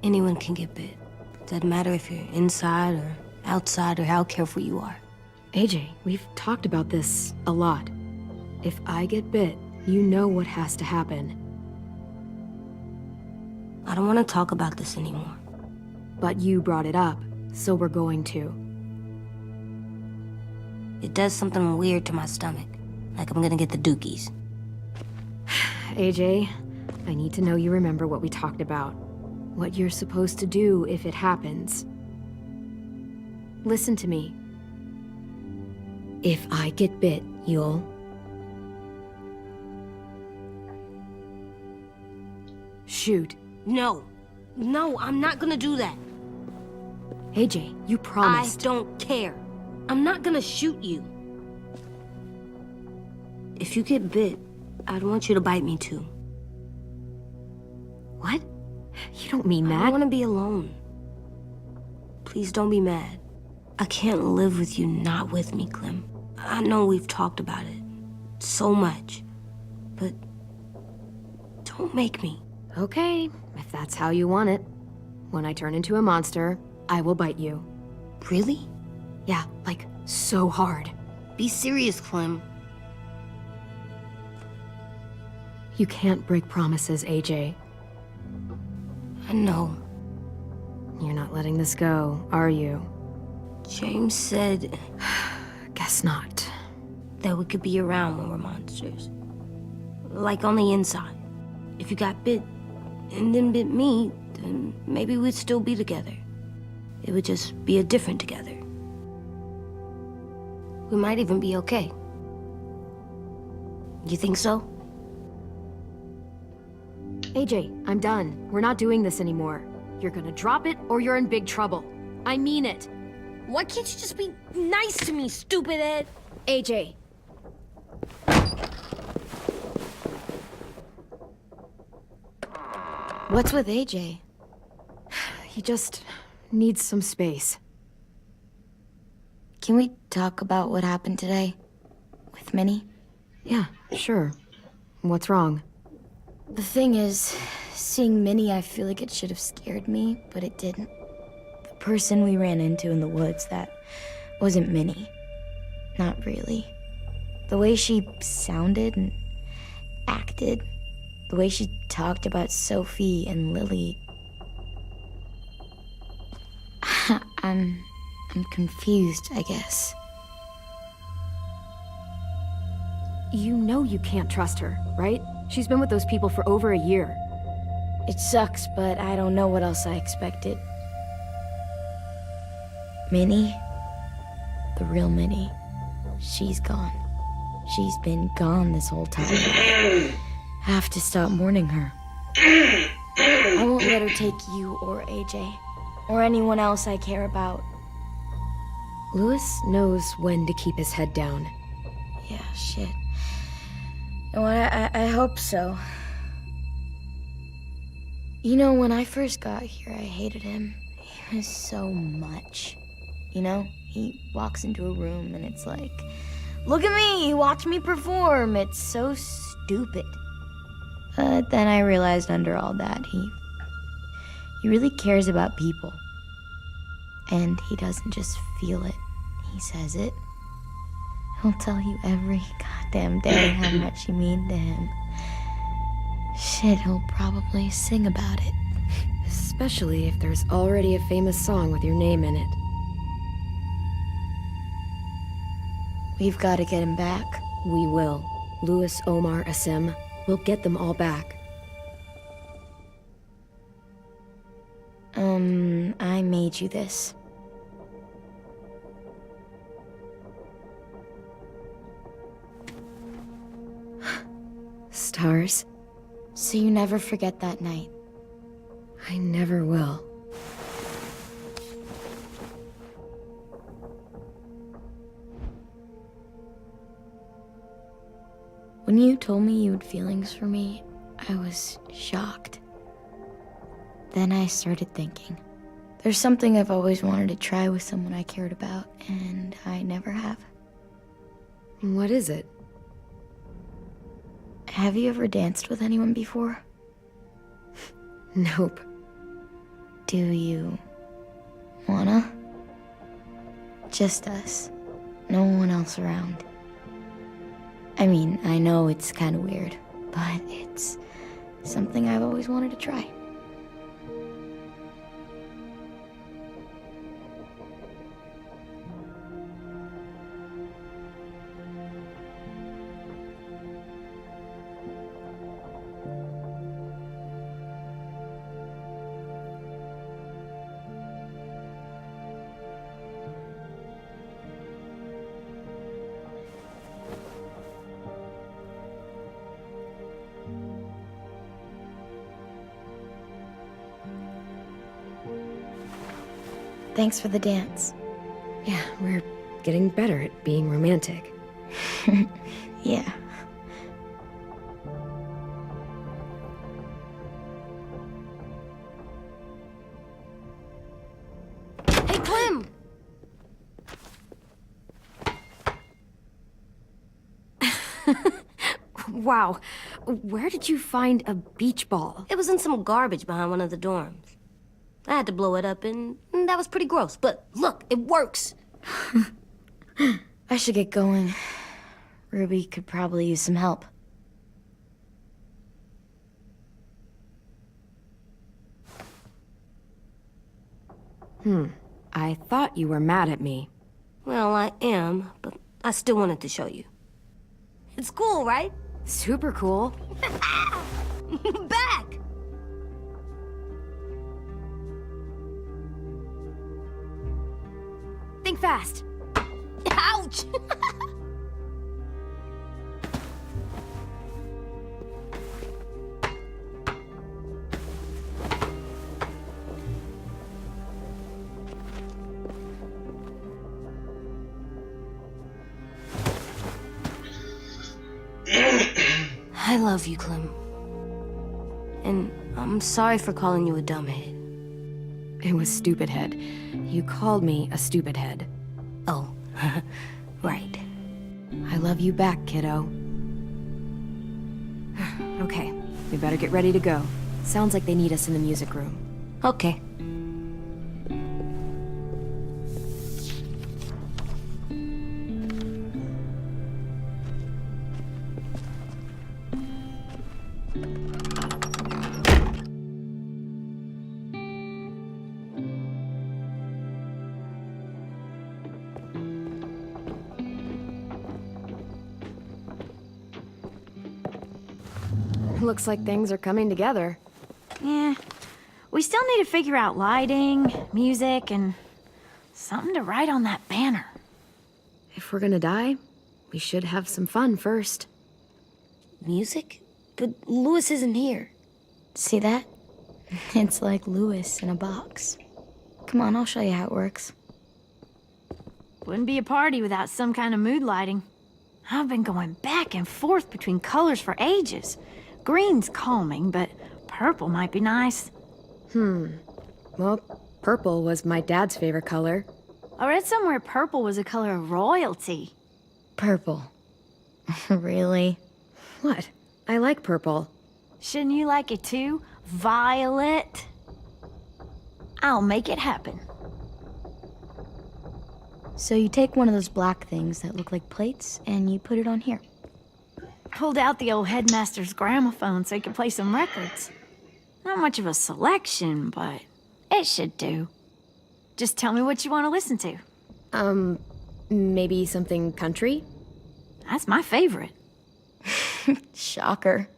Anyone can get bit. Doesn't matter if you're inside or outside or how careful you are. AJ, we've talked about this a lot. If I get bit, you know what has to happen. I don't want to talk about this anymore. But you brought it up, so we're going to. It does something weird to my stomach. Like I'm gonna get the dookies. AJ, I need to know you remember what we talked about. What you're supposed to do if it happens. Listen to me. If I get bit, you'll... shoot. No. No, I'm not gonna do that. AJ, you promised. I don't care. I'm not gonna shoot you. If you get bit, I'd want you to bite me too. What? You don't mean that. I want to be alone. Please don't be mad. I can't live with you not with me, Clem. I know we've talked about it so much, but don't make me. Okay, if that's how you want it. When I turn into a monster, I will bite you. Really? Yeah, like so hard. Be serious, Clem. You can't break promises, AJ. I know. You're not letting this go, are you? James said Guess not. that we could be around when we're monsters. Like on the inside. If you got bit and then bit me, then maybe we'd still be together. It would just be a different together. We might even be okay. You think so? AJ, I'm done. We're not doing this anymore. You're gonna drop it or you're in big trouble. I mean it. Why can't you just be nice to me, stupid Ed? AJ. What's with AJ? He just needs some space. Can we talk about what happened today? With Minnie? Yeah, sure. What's wrong? The thing is, seeing Minnie, I feel like it should have scared me, but it didn't. The person we ran into in the woods, that wasn't Minnie. Not really. The way she sounded and acted, the way she talked about Sophie and Lily. I'm confused, I guess. You know you can't trust her, right? She's been with those people for over a year. It sucks, but I don't know what else I expected. Minnie? The real Minnie. She's gone. She's been gone this whole time. Have to stop mourning her. I won't let her take you or AJ. Or anyone else I care about. Louis knows when to keep his head down. Yeah, shit. No, I hope so. You know, when I first got here, I hated him. He was so much. You know, he walks into a room and it's like, look at me, watch me perform. It's so stupid. But then I realized under all that, he really cares about people. And he doesn't just feel it, he says it. He'll tell you every goddamn day how much you mean to him. Shit, he'll probably sing about it. Especially if there's already a famous song with your name in it. We've got to get him back. We will. Louis, Omar, Asim. We'll get them all back. I made you this. Stars? So you never forget that night. I never will. When you told me you had feelings for me, I was shocked. Then I started thinking. There's something I've always wanted to try with someone I cared about, and I never have. What is it? Have you ever danced with anyone before? Nope. Do you wanna? Just us. No one else around. I mean, I know it's kind of weird, but it's something I've always wanted to try. Thanks for the dance. Yeah, we're getting better at being romantic. Yeah. Hey, Clem! Wow, where did you find a beach ball? It was in some garbage behind one of the dorms. I had to blow it up, and that was pretty gross. But look, it works. I should get going. Ruby could probably use some help. I thought you were mad at me. Well, I am, but I still wanted to show you. It's cool, right? Super cool. Back! Think fast. Ouch! I love you, Clem. And I'm sorry for calling you a dumbhead. It was stupid head. You called me a stupid head. Oh, right. I love you back, kiddo. Okay, we better get ready to go. Sounds like they need us in the music room. Okay. Looks like things are coming together. Yeah. We still need to figure out lighting, music, and something to write on that banner. If we're gonna die, we should have some fun first. Music? But Louis isn't here. See that? It's like Louis in a box. Come on, I'll show you how it works. Wouldn't be a party without some kind of mood lighting. I've been going back and forth between colors for ages. Green's calming, but purple might be nice. Well, purple was my dad's favorite color. I read somewhere purple was a color of royalty. Purple. Really? What? I like purple. Shouldn't you like it too? Violet? I'll make it happen. So you take one of those black things that look like plates, and you put it on here. Pulled out the old headmaster's gramophone so he could play some records. Not much of a selection, but it should do. Just tell me what you want to listen to. Maybe something country? That's my favorite. Shocker.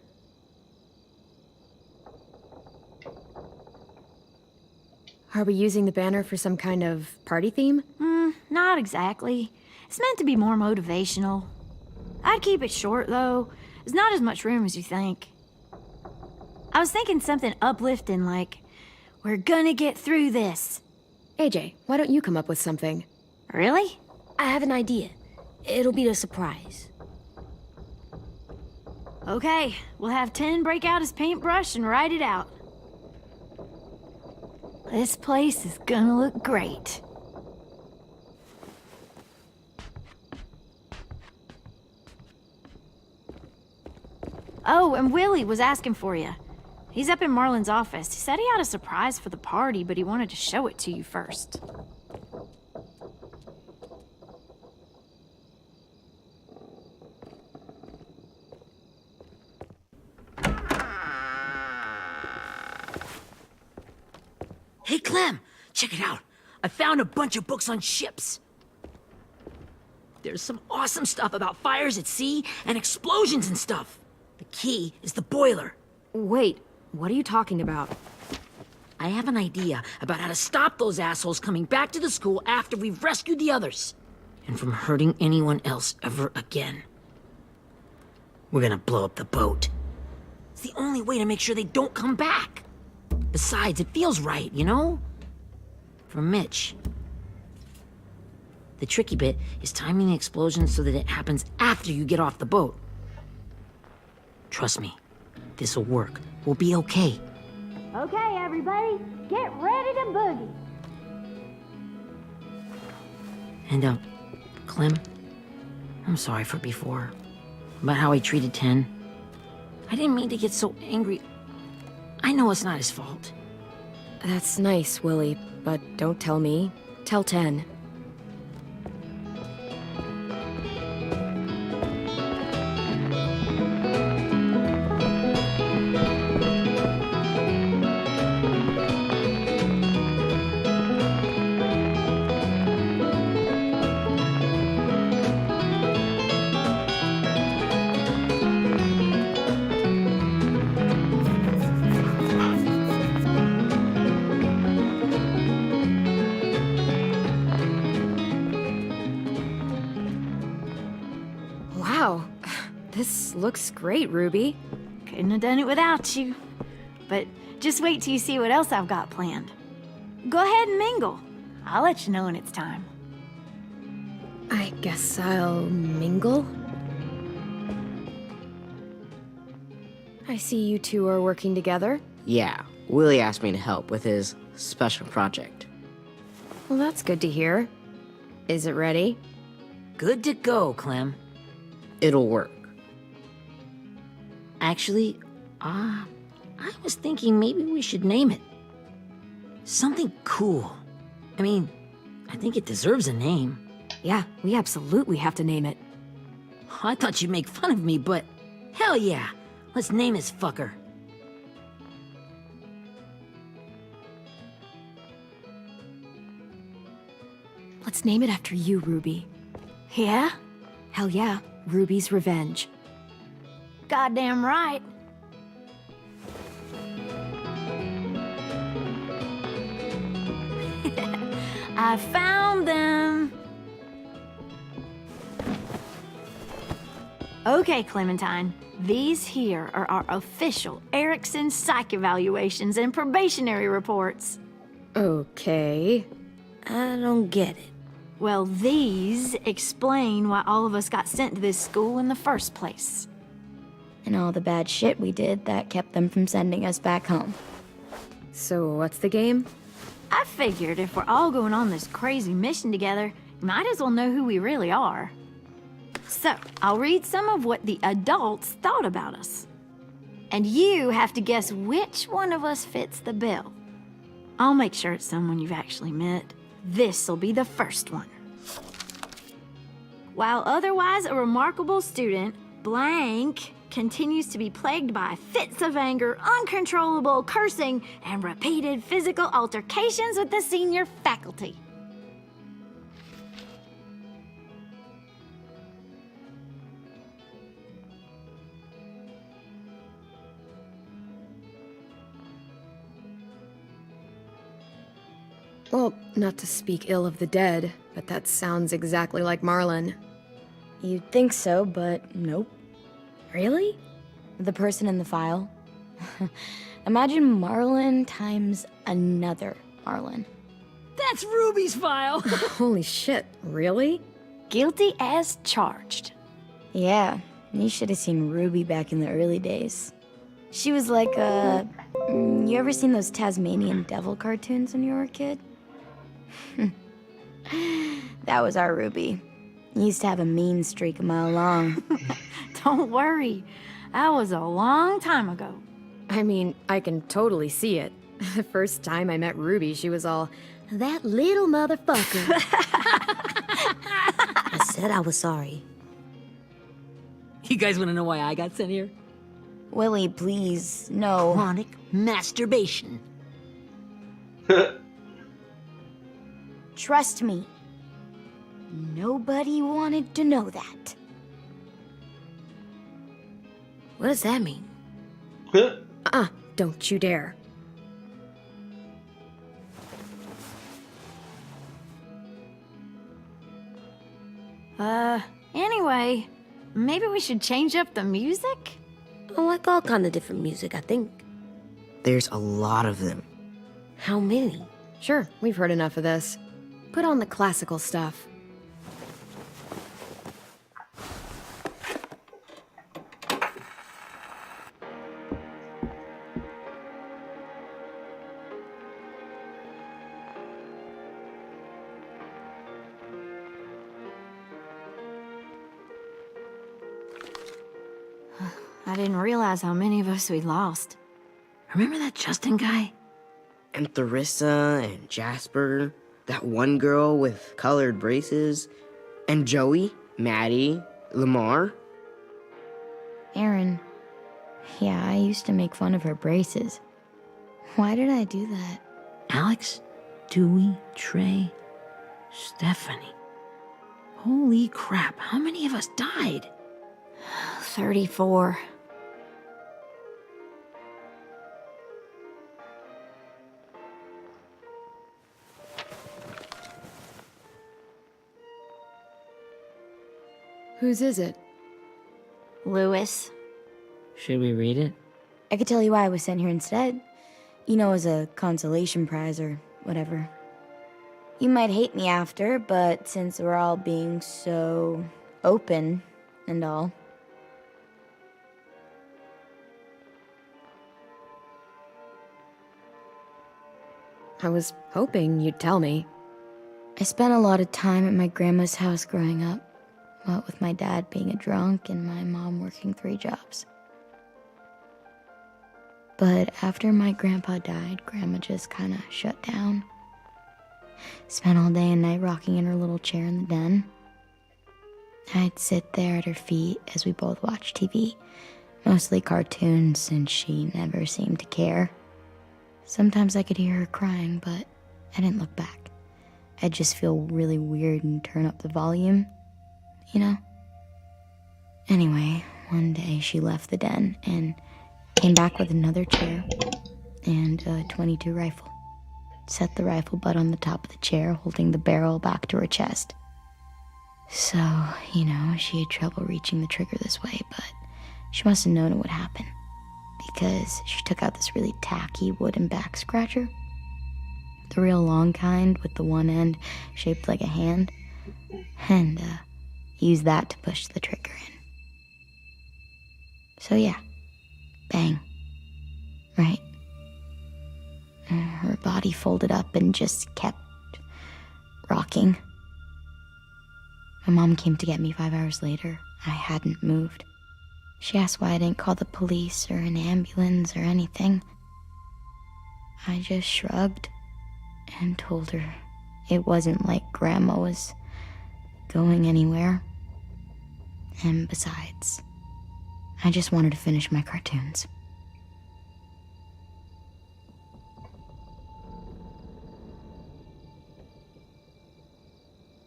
Are we using the banner for some kind of party theme? Not exactly. It's meant to be more motivational. I'd keep it short, though. There's not as much room as you think. I was thinking something uplifting like, we're gonna get through this. AJ, why don't you come up with something? Really? I have an idea. It'll be a surprise. Okay, we'll have 10 break out his paintbrush and write it out. This place is gonna look great. Oh, and Willie was asking for you. He's up in Marlin's office. He said he had a surprise for the party, but he wanted to show it to you first. Hey, Clem, check it out. I found a bunch of books on ships. There's some awesome stuff about fires at sea and explosions and stuff. The key is the boiler. Wait, what are you talking about? I have an idea about how to stop those assholes coming back to the school after we've rescued the others. And from hurting anyone else ever again. We're gonna blow up the boat. It's the only way to make sure they don't come back. Besides, it feels right, you know? For Mitch. The tricky bit is timing the explosion so that it happens after you get off the boat. Trust me, this'll work. We'll be okay. Okay, everybody, get ready to boogie. And, Clem, I'm sorry for before. About how I treated Ten. I didn't mean to get so angry. I know it's not his fault. That's nice, Willie, but don't tell me. Tell 10. Wow, this looks great, Ruby. Couldn't have done it without you. But just wait till you see what else I've got planned. Go ahead and mingle. I'll let you know when it's time. I guess I'll mingle? I see you two are working together. Yeah, Willie asked me to help with his special project. Well, that's good to hear. Is it ready? Good to go, Clem. It'll work. Actually, I was thinking maybe we should name it. Something cool. I mean, I think it deserves a name. Yeah, we absolutely have to name it. I thought you'd make fun of me, but hell yeah. Let's name this fucker. Let's name it after you, Ruby. Yeah? Hell yeah, Ruby's Revenge. Goddamn right. I found them. Okay, Clementine. These here are our official Erickson psych evaluations and probationary reports. Okay. I don't get it. Well, these explain why all of us got sent to this school in the first place. And all the bad shit we did that kept them from sending us back home. So what's the game? I figured if we're all going on this crazy mission together, you might as well know who we really are. So, I'll read some of what the adults thought about us. And you have to guess which one of us fits the bill. I'll make sure it's someone you've actually met. This'll be the first one. While otherwise a remarkable student, blank continues to be plagued by fits of anger, uncontrollable cursing, and repeated physical altercations with the senior faculty. Well, not to speak ill of the dead, but that sounds exactly like Marlin. You'd think so, but nope. Really? The person in the file. Imagine Marlin times another Marlin. That's Ruby's file. Holy shit, really? Guilty as charged. Yeah, You should have seen Ruby back in the early days. She was like you ever seen those Tasmanian devil cartoons when you were a kid? That was our Ruby. He used to have a mean streak a mile long. Don't worry. That was a long time ago. I mean, I can totally see it. The first time I met Ruby, she was all, that little motherfucker. I said I was sorry. You guys want to know why I got sent here? Willie, please, no. Chronic masturbation. Trust me. Nobody wanted to know that. What does that mean? Don't you dare. Anyway, maybe we should change up the music? I like all kind of different music, I think. There's a lot of them. How many? Sure, we've heard enough of this. Put on the classical stuff. I didn't realize how many of us we lost. Remember that Justin guy? And Theresa and Jasper, that one girl with colored braces, and Joey, Maddie, Lamar. Aaron. Yeah, I used to make fun of her braces. Why did I do that? Alex, Dewey, Trey, Stephanie. Holy crap, how many of us died? 34. Whose is it? Lewis. Should we read it? I could tell you why I was sent here instead. You know, as a consolation prize or whatever. You might hate me after, but since we're all being so open and all. I was hoping you'd tell me. I spent a lot of time at my grandma's house growing up. What with my dad being a drunk and my mom working 3 jobs. But after my grandpa died, Grandma just kind of shut down. Spent all day and night rocking in her little chair in the den. I'd sit there at her feet as we both watched TV, mostly cartoons, since she never seemed to care. Sometimes I could hear her crying, but I didn't look back. I'd just feel really weird and turn up the volume, you know? Anyway, one day she left the den and came back with another chair and a .22 rifle. Set the rifle butt on the top of the chair, holding the barrel back to her chest. So, you know, she had trouble reaching the trigger this way, but she must have known it would happen, because she took out this really tacky wooden back scratcher. The real long kind with the one end shaped like a hand, and used that to push the trigger in. So yeah, bang, right? Her body folded up and just kept rocking. My mom came to get me 5 hours later. I hadn't moved. She asked why I didn't call the police or an ambulance or anything. I just shrugged and told her it wasn't like Grandma was going anywhere. And besides, I just wanted to finish my cartoons.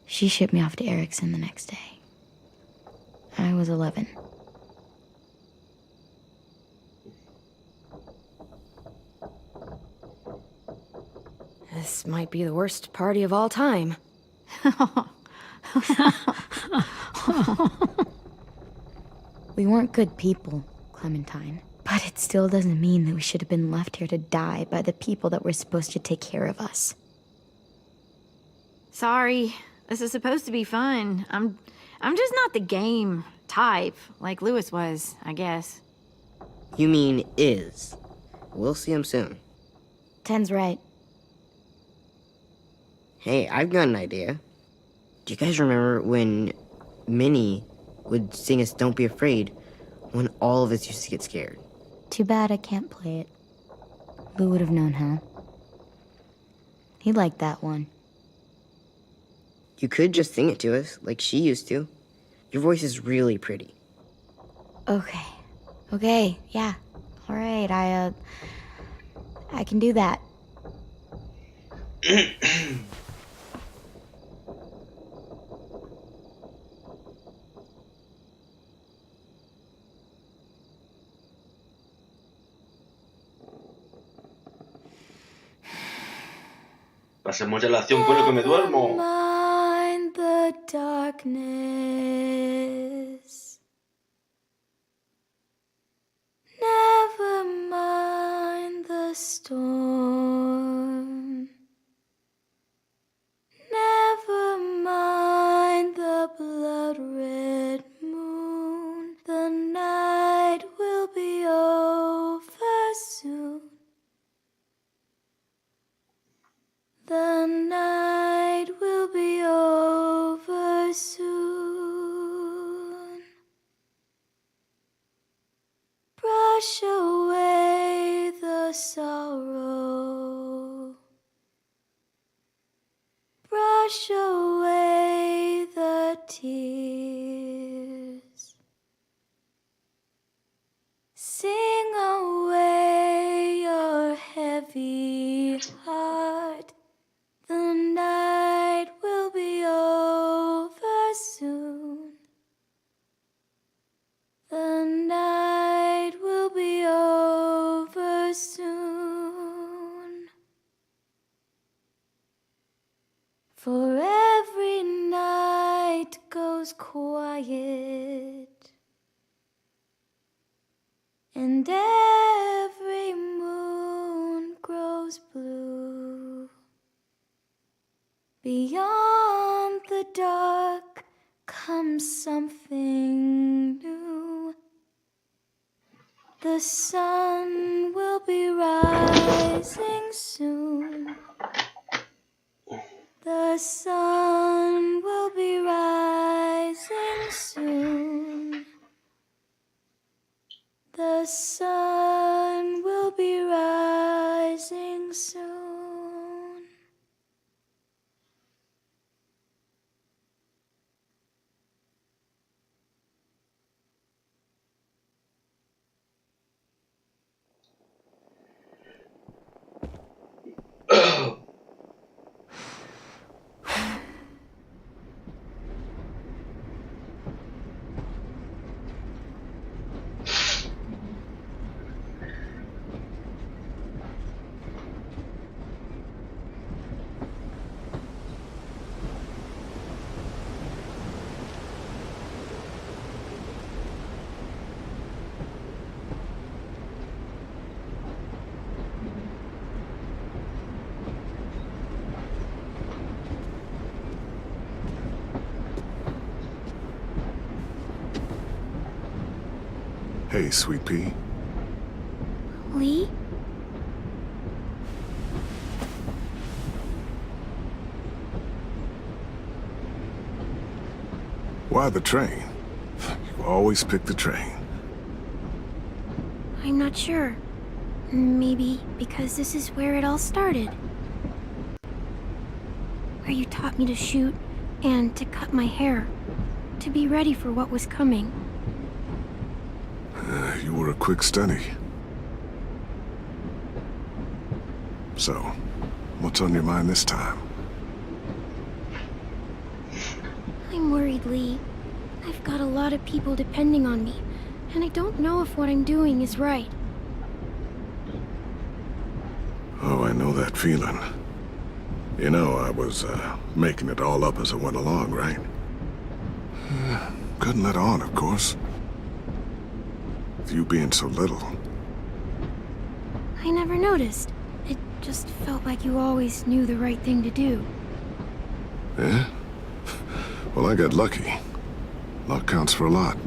She shipped me off to Erickson the next day. I was 11. This might be the worst party of all time. We weren't good people, Clementine. But it still doesn't mean that we should have been left here to die by the people that were supposed to take care of us. Sorry. This is supposed to be fun. I'm just not the game type, like Lewis was, I guess. You mean is. We'll see him soon. Ten's right. Hey, I've got an idea. Do you guys remember when Minnie would sing us Don't Be Afraid when all of us used to get scared? Too bad I can't play it. Lou would have known how. He liked that one. You could just sing it to us, like she used to. Your voice is really pretty. Okay. Okay, yeah. All right, I can do that. Pasemos ya a la acción, pues lo que me duermo. Mind the darkness. Never mind the storm. Never mind the blood-red moon. The night will be over soon. The night will be over soon. Brush away the sorrow. Brush away the tears. Sing away your heavy heart. The night will be over soon. The night will be over soon. For every night goes quiet, and every moon grows blue. Beyond the dark comes something new. The sun will be rising soon. The sun will be rising soon. The sun will be rising soon. Hey, Sweet Pea. Lee? Why the train? You always pick the train. I'm not sure. Maybe because this is where it all started. Where you taught me to shoot and to cut my hair. To be ready for what was coming. You were a quick study. So, what's on your mind this time? I'm worried, Lee. I've got a lot of people depending on me, and I don't know if what I'm doing is right. Oh, I know that feeling. You know, I was making it all up as I went along, right? Couldn't let on, of course. With you being so little. I never noticed. It just felt like you always knew the right thing to do. Yeah? Well, I got lucky. Luck counts for a lot.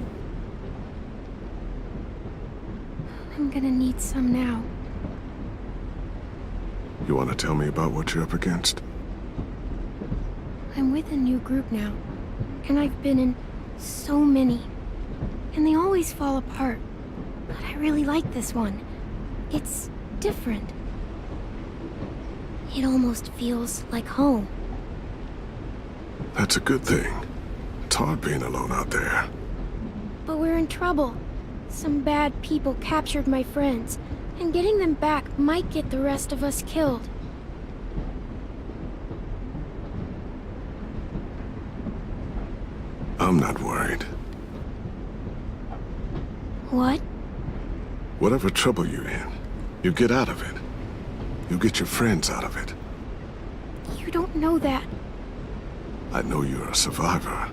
I'm gonna need some now. You want to tell me about what you're up against? I'm with a new group now, and I've been in so many, and they always fall apart. But I really like this one. It's different. It almost feels like home. That's a good thing. It's hard being alone out there. But we're in trouble. Some bad people captured my friends, and getting them back might get the rest of us killed. I'm not worried. What? Whatever trouble you're in, you get out of it. You get your friends out of it. You don't know that. I know you're a survivor.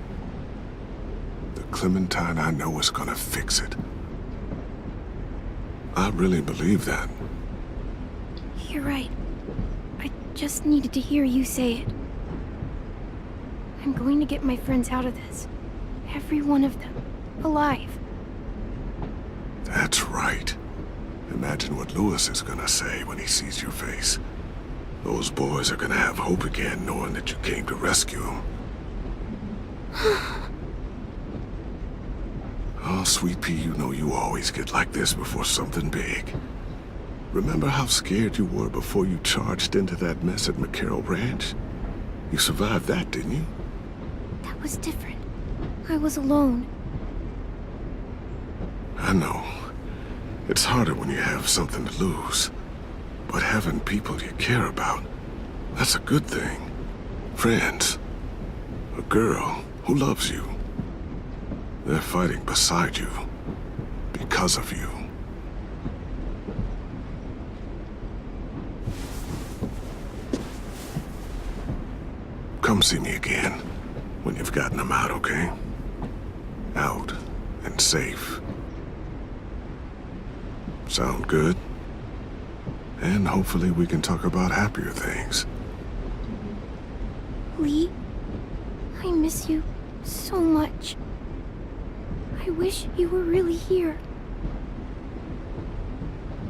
The Clementine I know is gonna fix it. I really believe that. You're right. I just needed to hear you say it. I'm going to get my friends out of this. Every one of them. Alive. That's right. Imagine what Lewis is gonna say when he sees your face. Those boys are gonna have hope again knowing that you came to rescue them. Oh, Sweet Pea, you know you always get like this before something big. Remember how scared you were before you charged into that mess at McCarroll Ranch? You survived that, didn't you? That was different. I was alone. I know. It's harder when you have something to lose. But having people you care about, that's a good thing. Friends. A girl who loves you. They're fighting beside you. Because of you. Come see me again when you've gotten them out, okay? Out and safe. Sound good? And hopefully we can talk about happier things. Lee, I miss you so much. I wish you were really here.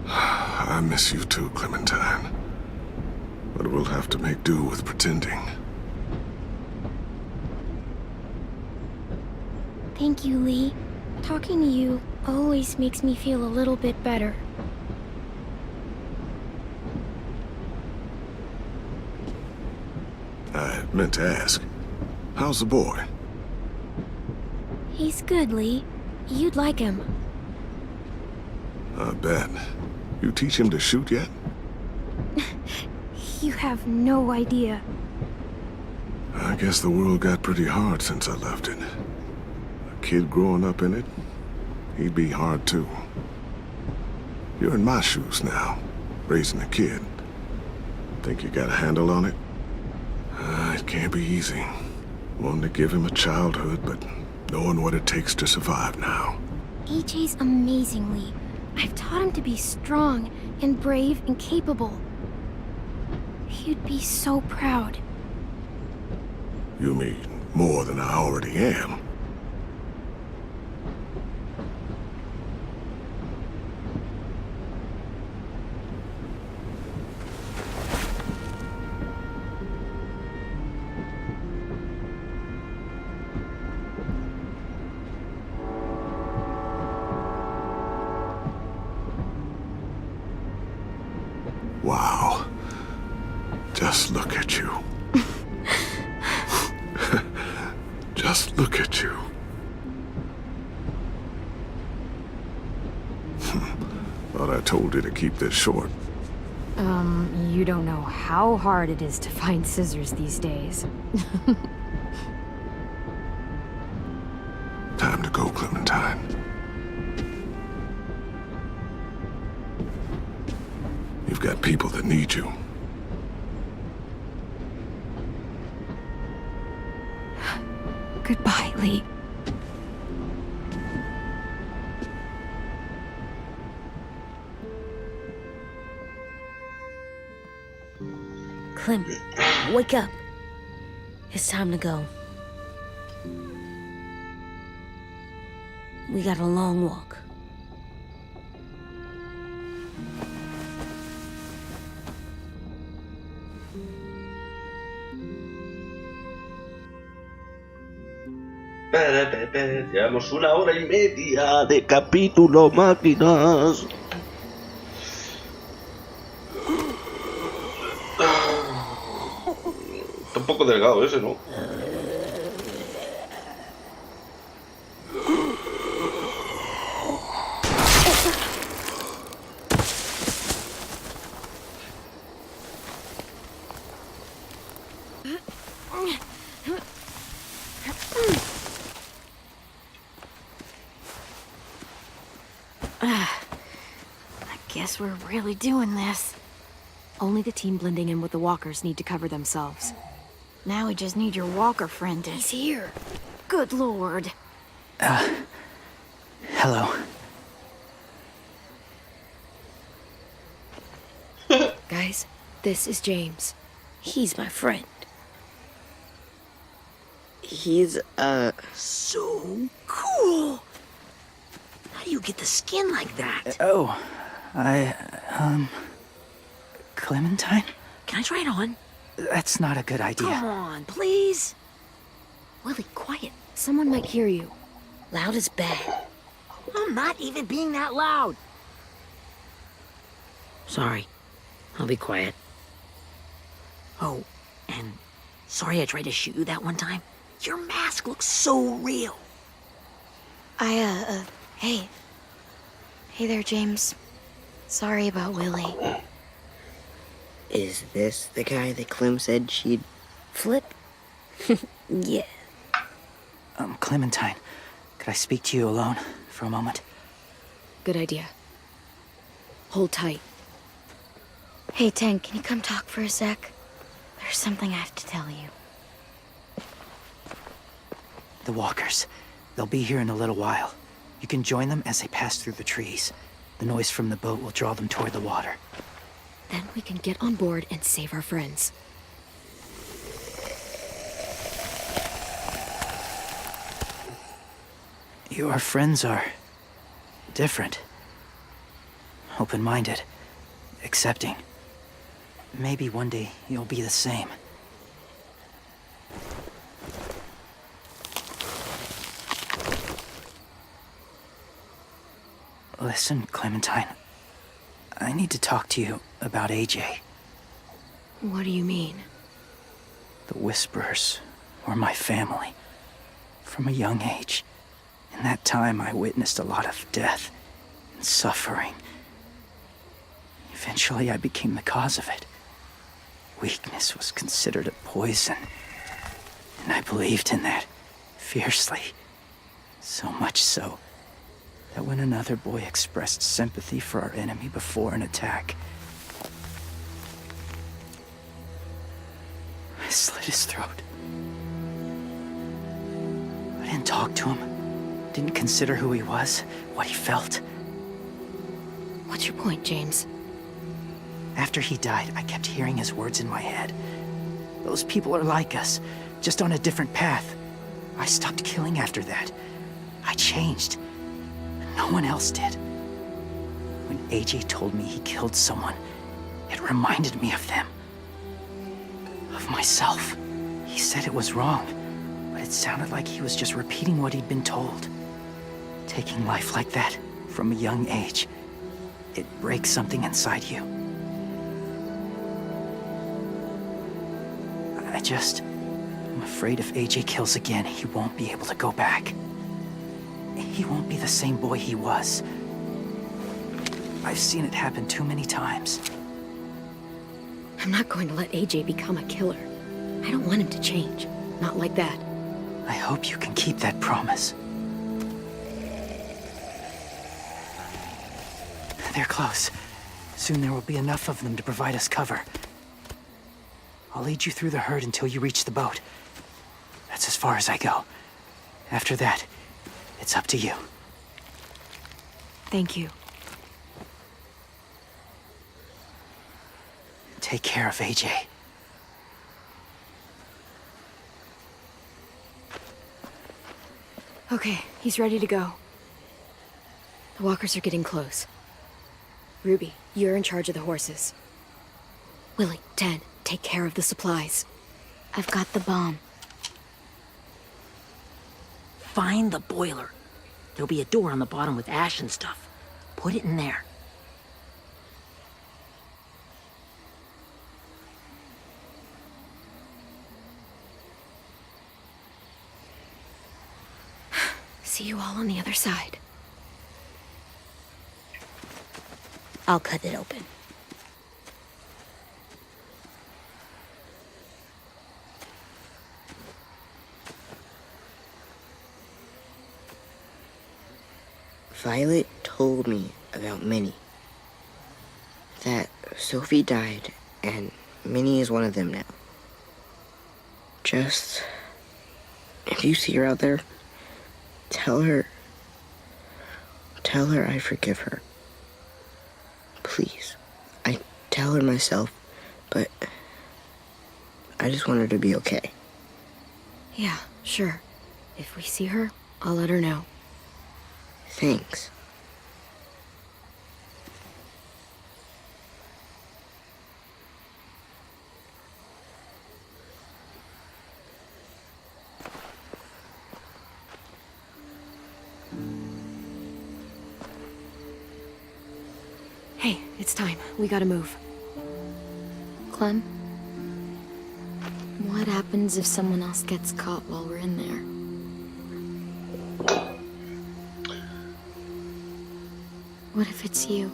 I miss you too, Clementine. But we'll have to make do with pretending. Thank you, Lee. Talking to you always makes me feel a little bit better. I meant to ask, how's the boy? He's good, Lee. You'd like him. I bet. You teach him to shoot yet? You have no idea. I guess the world got pretty hard since I left it. A kid growing up in it, he'd be hard too. You're in my shoes now, raising a kid. Think you got a handle on it? It can't be easy. Wanting to give him a childhood, but knowing what it takes to survive now. AJ's amazing, Lee. I've taught him to be strong and brave and capable. He'd be so proud. You mean more than I already am? Wow. Just look at you. Just look at you. Thought I told you to keep this short. You don't know how hard it is to find scissors these days. Time to go, Clementine. You've got people that need you. Goodbye, Lee. Clem, wake up. It's time to go. We got a long walk. Llevamos 1 hora y media de capítulo, máquinas. Está un poco delgado ese, ¿no? Guess we're really doing this. Only the team blending in with the walkers need to cover themselves. Now we just need your walker friend to... He's here. Good lord. Hello. Guys, this is James. He's my friend. He's, So cool! How do you get the skin like that? Oh, Clementine? Can I try it on? That's not a good idea. Come on, please. Willie, quiet. Someone might hear you. loud as bad. I'm not even being that loud. Sorry. I'll be quiet. Oh, and sorry I tried to shoot you that one time. Your mask looks so real. Hey. Hey there, James. Sorry about Willie. Is this the guy that Clem said she'd flip? Yeah. Clementine, could I speak to you alone for a moment? Good idea. Hold tight. Hey, Tank, can you come talk for a sec? There's something I have to tell you. The walkers. They'll be here in a little while. You can join them as they pass through the trees. The noise from the boat will draw them toward the water. Then we can get on board and save our friends. Your friends are different. Open-minded. Accepting. Maybe one day you'll be the same. Listen, Clementine. I need to talk to you about AJ. What do you mean? The Whisperers were my family. From a young age. In that time, I witnessed a lot of death and suffering. Eventually, I became the cause of it. Weakness was considered a poison. And I believed in that fiercely. So much so that when another boy expressed sympathy for our enemy before an attack, I slit his throat. I didn't talk to him. Didn't consider who he was, what he felt. What's your point, James? After he died, I kept hearing his words in my head. Those people are like us, just on a different path. I stopped killing after that. I changed. No one else did. When AJ told me he killed someone, it reminded me of them. Of myself. He said it was wrong, but it sounded like he was just repeating what he'd been told. Taking life like that, from a young age, it breaks something inside you. I'm afraid if AJ kills again, he won't be able to go back. He won't be the same boy he was. I've seen it happen too many times. I'm not going to let AJ become a killer. I don't want him to change. Not like that. I hope you can keep that promise. They're close. Soon there will be enough of them to provide us cover. I'll lead you through the herd until you reach the boat. That's as far as I go. After that, it's up to you. Thank you. Take care of AJ. Okay, he's ready to go. The walkers are getting close. Ruby, you're in charge of the horses. Willie, Ted, take care of the supplies. I've got the bomb. Find the boiler. There'll be a door on the bottom with ash and stuff. Put it in there. See you all on the other side. I'll cut it open. Violet told me about Minnie. That Sophie died, and Minnie is one of them now. Just, if you see her out there, tell her I forgive her. Please. I tell her myself, but I just want her to be okay. Yeah, sure. If we see her, I'll let her know. Thanks. Hey, it's time. We gotta move. Clem? What happens if someone else gets caught while we're in there? What if it's you?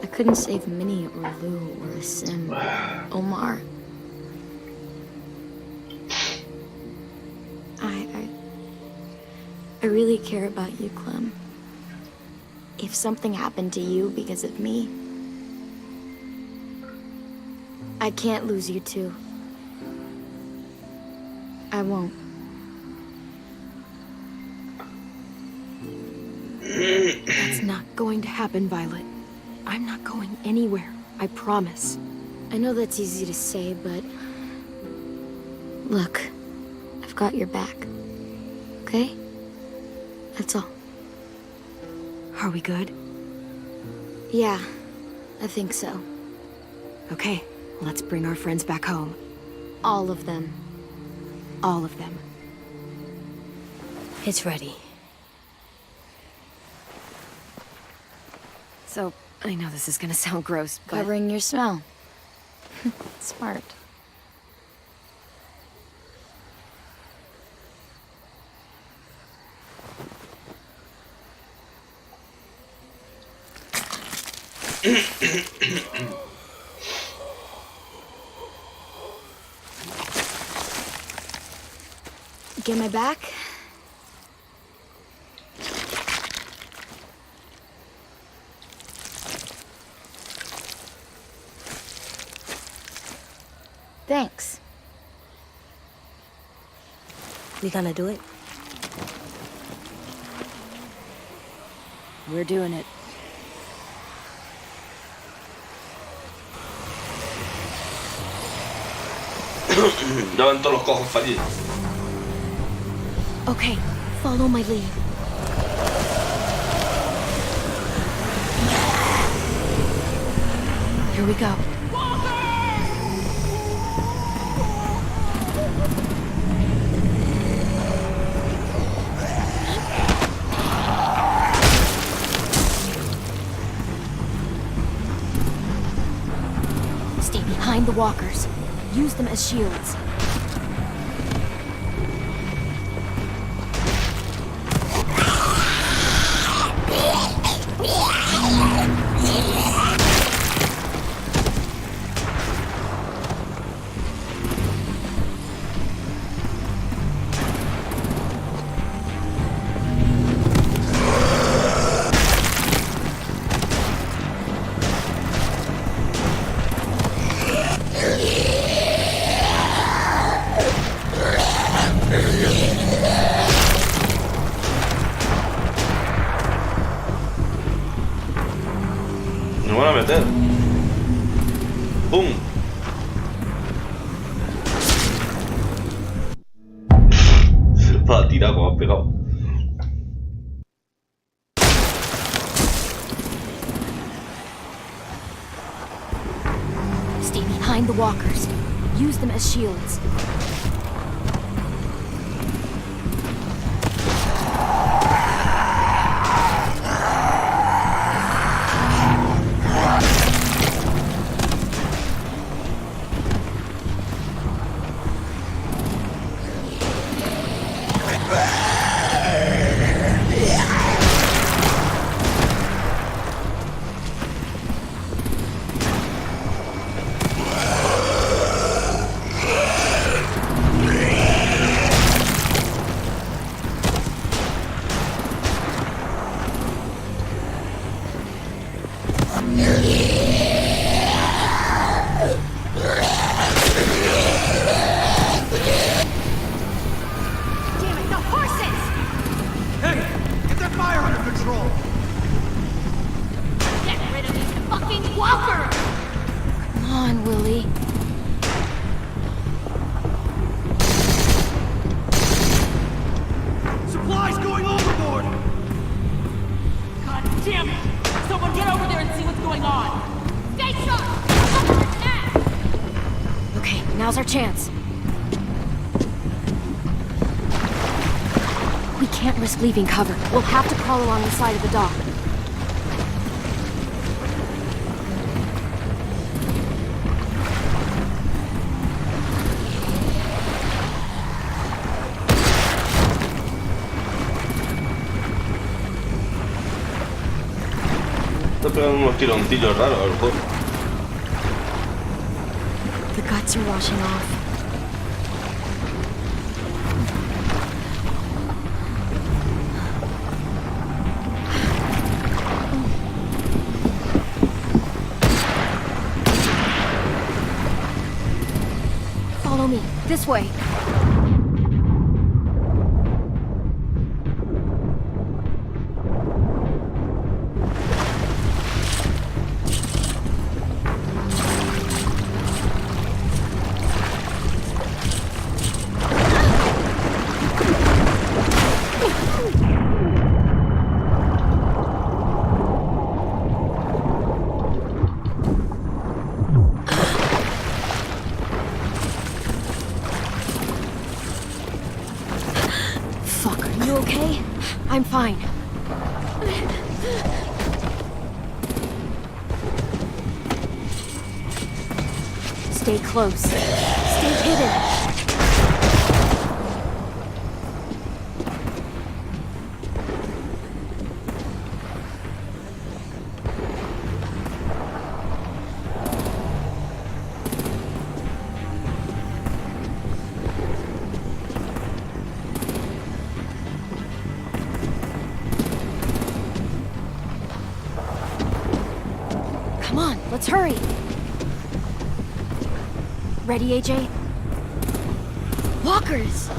I couldn't save Minnie or Lou or Asim, Omar. I really care about you, Clem. If something happened to you because of me, I can't lose you too. I won't. That's not going to happen, Violet. I'm not going anywhere, I promise. I know that's easy to say, but... Look, I've got your back. Okay? That's all. Are we good? Yeah, I think so. Okay, let's bring our friends back home. All of them. All of them. It's ready. So, I know this is gonna sound gross, but... Covering your smell. Smart. Get my back? Thanks. We gonna do it? We're doing it. Ya van todos los cojos fallidos. Okay, follow my lead. Here we go. Stay behind the walkers. Use them as shields. Nos van a meter. ¡Pum! Va a tirar como ha pegado. Stay behind the walkers. Use them as shields. Damn it! Someone get over there and see what's going on! Stay sharp! I'm under attack! Okay, now's our chance. We can't risk leaving cover. We'll have to crawl along the side of the dock. Está pegando unos tironcillos raros al juego. The guts are washing off. Follow me. This way. Fuck, are you okay? I'm fine. Stay close. Stay hidden. Come on, let's hurry. Ready, AJ? Walkers!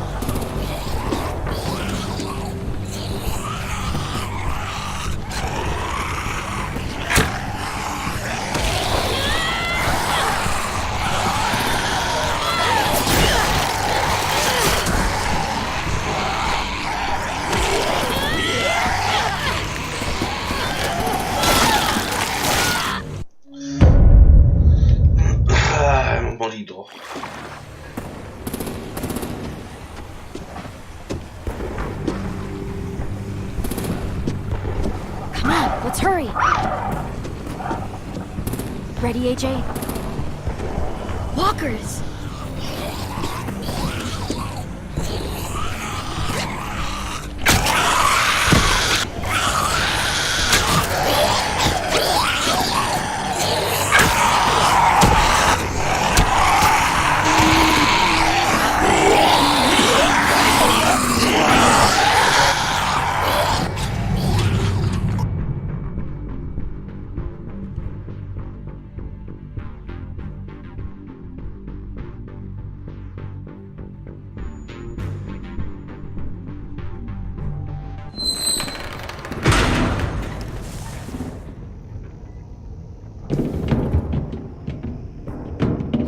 Hemos morido. Come on, let's hurry. Ready, AJ? Walkers!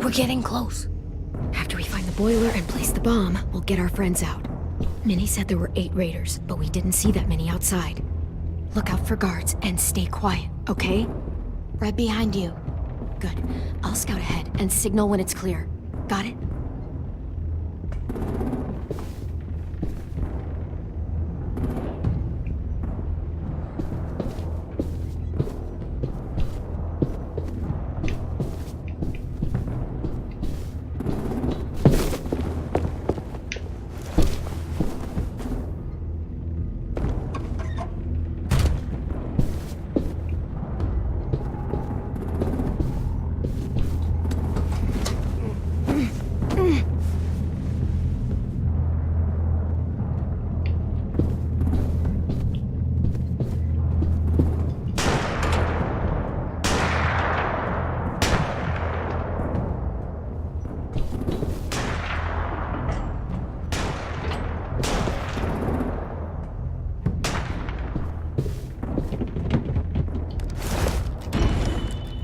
We're getting close. After we find the boiler and place the bomb, we'll get our friends out. Minnie said there were 8 raiders, but we didn't see that many outside. Look out for guards and stay quiet, okay? Right behind you. Good. I'll scout ahead and signal when it's clear. Got it?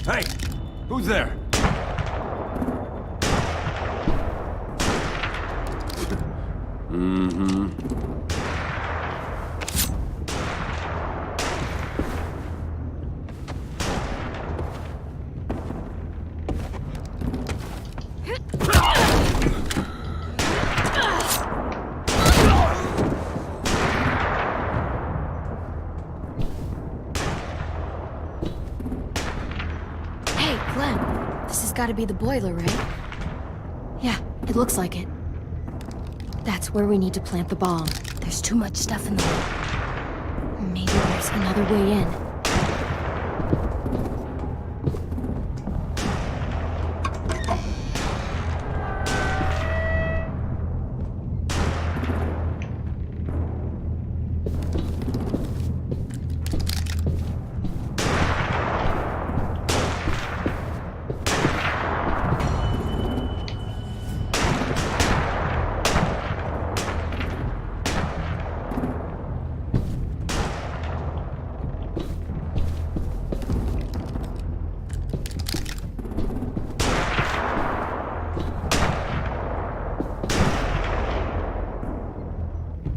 Hey! Who's there? gotta be the boiler, right? Yeah, it looks like it. That's where we need to plant the bomb. There's too much stuff in the way. Maybe there's another way in.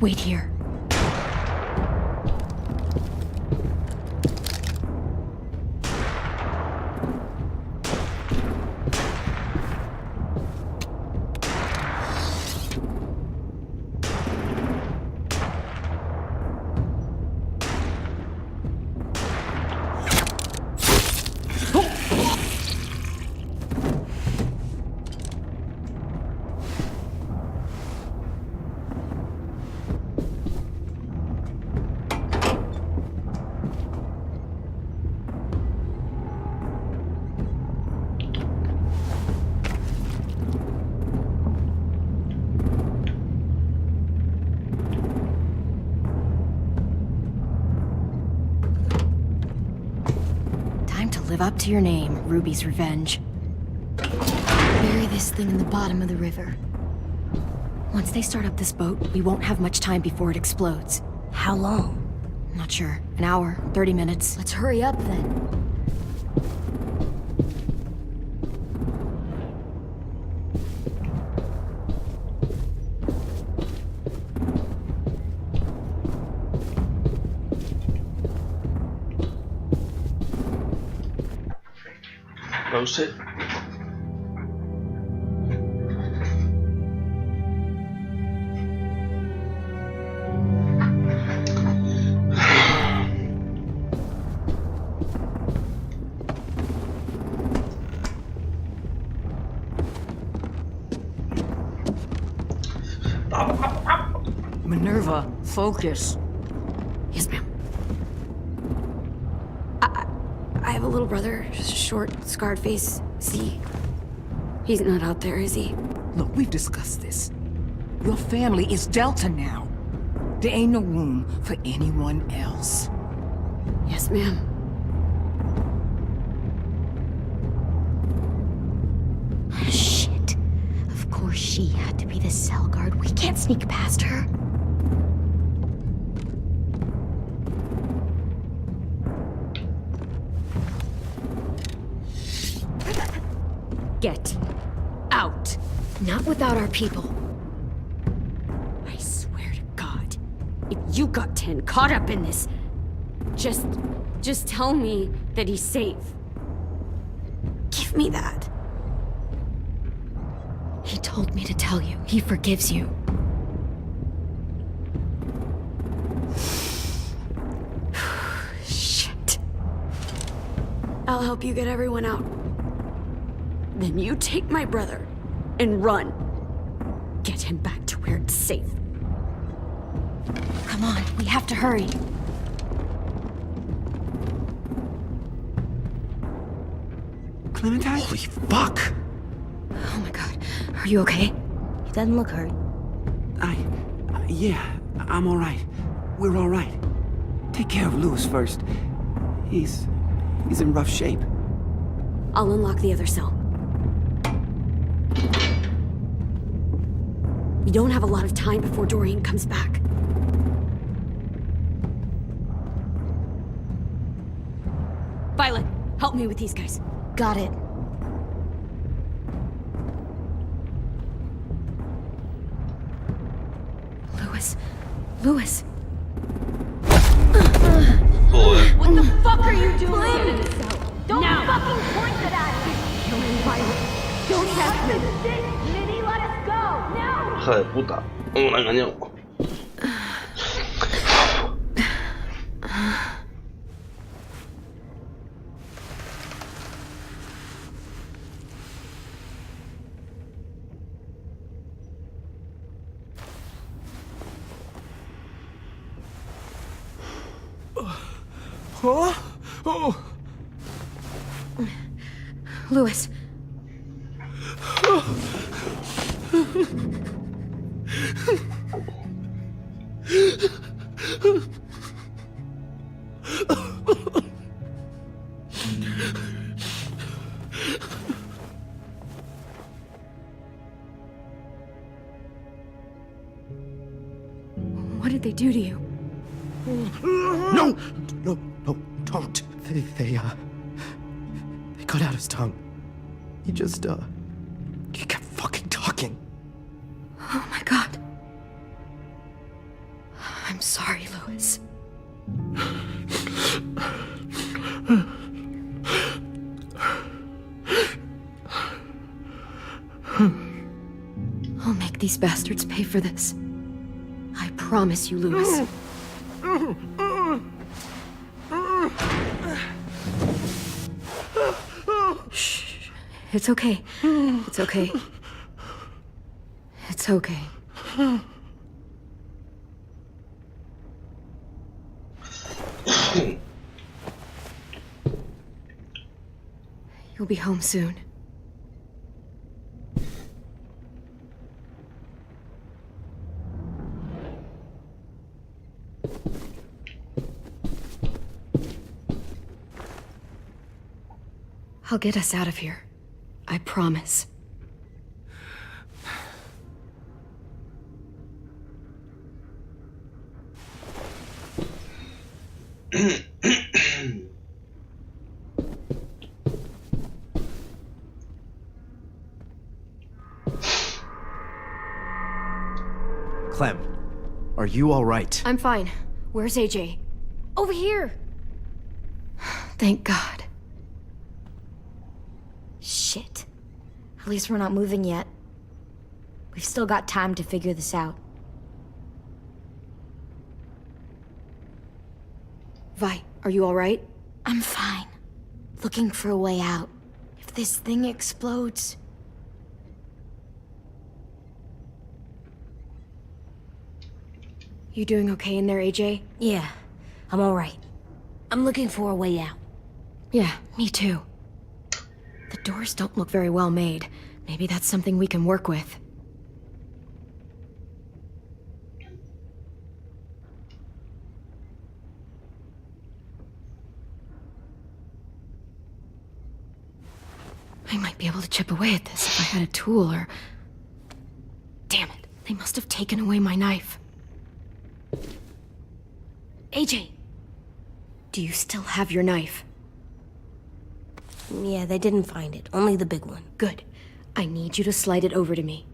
Wait here. Live up to your name, Ruby's Revenge. Bury this thing in the bottom of the river. Once they start up this boat, we won't have much time before it explodes. How long? Not sure. An hour, 30 minutes. Let's hurry up then. No sé. Minerva, focus. Yes, ma'am. I have a little brother, short, scarred face. He's not out there, is he? Look, we've discussed this. Your family is Delta now. There ain't no room for anyone else. Yes, ma'am. Shit. Of course she had to be the cell guard. We can't sneak past her. Get out. Not without our people. I swear to God, if you got 10 caught up in this, just tell me that he's safe. Give me that. He told me to tell you. He forgives you. Shit. I'll help you get everyone out. Then you take my brother and run. Get him back to where it's safe. Come on, we have to hurry. Clementine? Holy fuck! Oh my god. Are you okay? He doesn't look hurt. Yeah, I'm alright. We're alright. Take care of Louis first. He's in rough shape. I'll unlock the other cell. We don't have a lot of time before Dorian comes back. Violet, help me with these guys. Got it. Louis. Joder. What the fuck are you doing? Don't fucking point that at me! Kill me, Violet. Don't test me. Minnie, let us go! Now! Hija de puta. Me la ha engañado. Louis. What did they do to you? No! No, no, don't. They cut out his tongue. He just, he kept fucking talking. Oh my god. I'm sorry, Louis. I'll make these bastards pay for this. I promise you, Louis. Shh. It's okay. It's okay. It's okay. You'll be home soon. I'll get us out of here. I promise. Clem, are you all right? I'm fine. Where's AJ? Over here! Thank God. Shit. At least we're not moving yet. We've still got time to figure this out. Vi, are you all right? I'm fine. Looking for a way out. If this thing explodes... You doing okay in there, AJ? Yeah, I'm alright. I'm looking for a way out. Yeah, me too. The doors don't look very well made. Maybe that's something we can work with. I might be able to chip away at this if I had a tool or... Damn it, they must have taken away my knife. AJ! Do you still have your knife? Yeah, they didn't find it. Only the big one. Good. I need you to slide it over to me.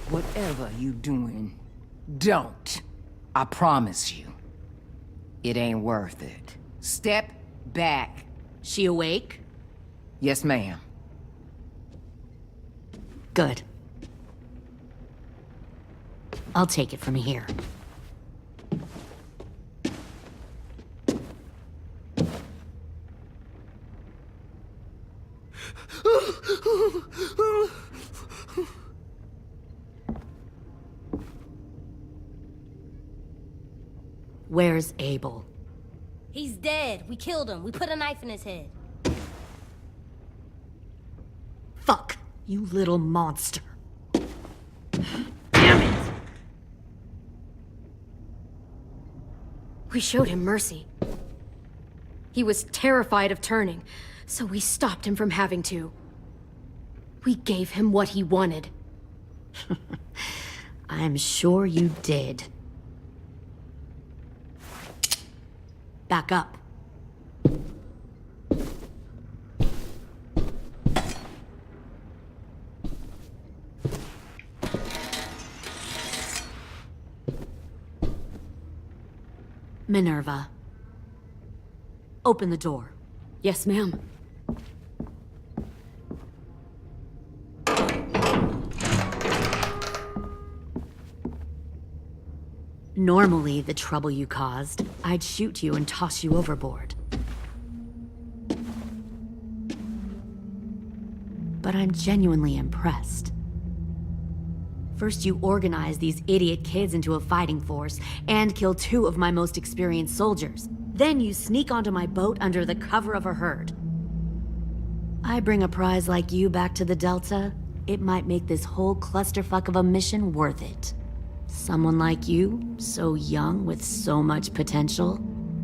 Whatever you doing, don't. I promise you. It ain't worth it. Step back. She awake? Yes, ma'am. Good. I'll take it from here. Where's Abel? He's dead. We killed him. We put a knife in his head. Fuck, you little monster. Damn it! We showed him mercy. He was terrified of turning, so we stopped him from having to. We gave him what he wanted. I'm sure you did. Back up. Minerva. Open the door. Yes, ma'am. Normally, the trouble you caused, I'd shoot you and toss you overboard. But I'm genuinely impressed. First, you organize these idiot kids into a fighting force and kill 2 of my most experienced soldiers. Then you sneak onto my boat under the cover of a herd. I bring a prize like you back to the Delta, it might make this whole clusterfuck of a mission worth it. Someone like you, so young with so much potential,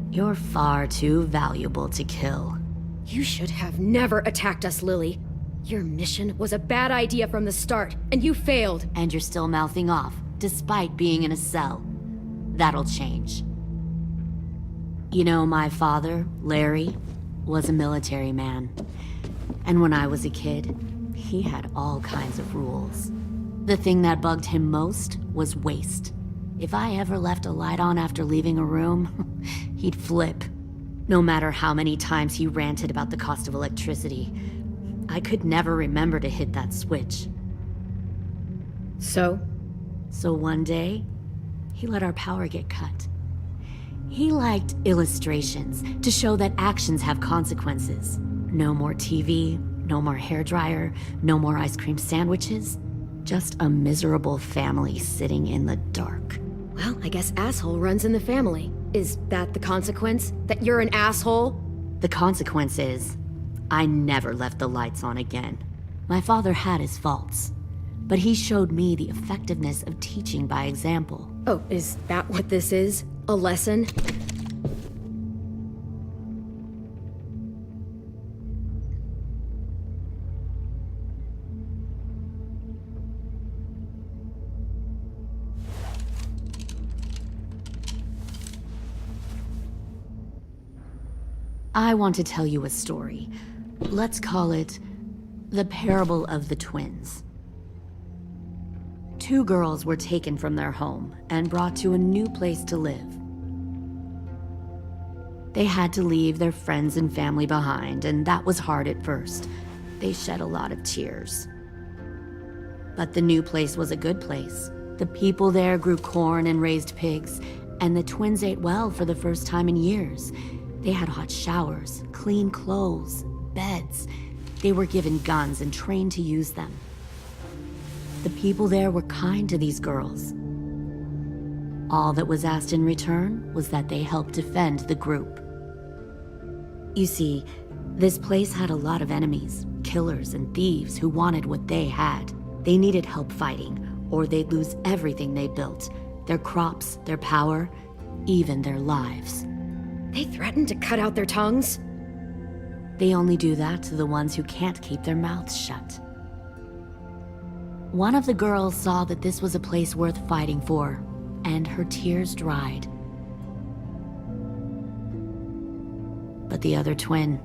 you're far too valuable to kill. You should have never attacked us, Lily. Your mission was a bad idea from the start, and you failed. And you're still mouthing off, despite being in a cell. That'll change. You know, my father, Larry, was a military man. And when I was a kid, he had all kinds of rules. The thing that bugged him most was waste. If I ever left a light on after leaving a room, he'd flip. No matter how many times he ranted about the cost of electricity, I could never remember to hit that switch. So one day, he let our power get cut. He liked illustrations to show that actions have consequences. No more TV, no more hairdryer, no more ice cream sandwiches. Just a miserable family sitting in the dark. Well, I guess asshole runs in the family. Is that the consequence? That you're an asshole? The consequence is, I never left the lights on again. My father had his faults, but he showed me the effectiveness of teaching by example. Oh, is that what this is? A lesson? I want to tell you a story. Let's call it the Parable of the Twins. 2 girls were taken from their home and brought to a new place to live. They had to leave their friends and family behind, and that was hard at first. They shed a lot of tears. But the new place was a good place. The people there grew corn and raised pigs, and the twins ate well for the first time in years. They had hot showers, clean clothes, beds. They were given guns and trained to use them. The people there were kind to these girls. All that was asked in return was that they help defend the group. You see, this place had a lot of enemies, killers and thieves who wanted what they had. They needed help fighting, or they'd lose everything they built. Their crops, their power, even their lives. They threatened to cut out their tongues? They only do that to the ones who can't keep their mouths shut. One of the girls saw that this was a place worth fighting for, and her tears dried. But the other twin,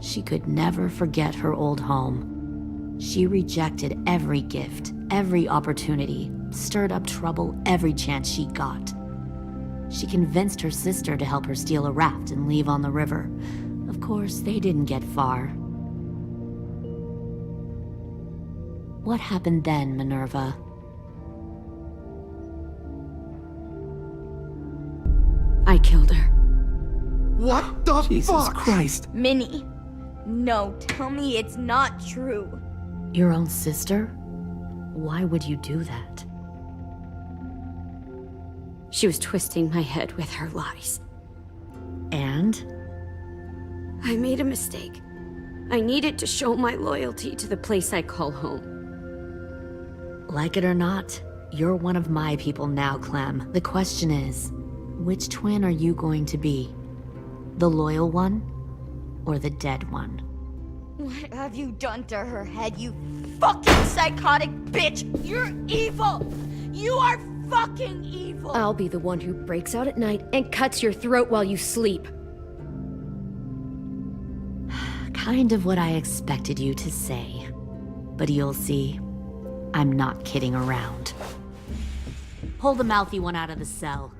she could never forget her old home. She rejected every gift, every opportunity, stirred up trouble every chance she got. She convinced her sister to help her steal a raft and leave on the river. Of course, they didn't get far. What happened then, Minerva? I killed her. What the Jesus fuck? Christ. Minnie, no, tell me it's not true. Your own sister? Why would you do that? She was twisting my head with her lies. And? I made a mistake. I needed to show my loyalty to the place I call home. Like it or not, you're one of my people now, Clem. The question is, which twin are you going to be? The loyal one, or the dead one? What have you done to her head, you fucking psychotic bitch? You're evil! You are fucking evil! I'll be the one who breaks out at night and cuts your throat while you sleep. kind of what I expected you to say. But you'll see, I'm not kidding around. Pull the mouthy one out of the cell.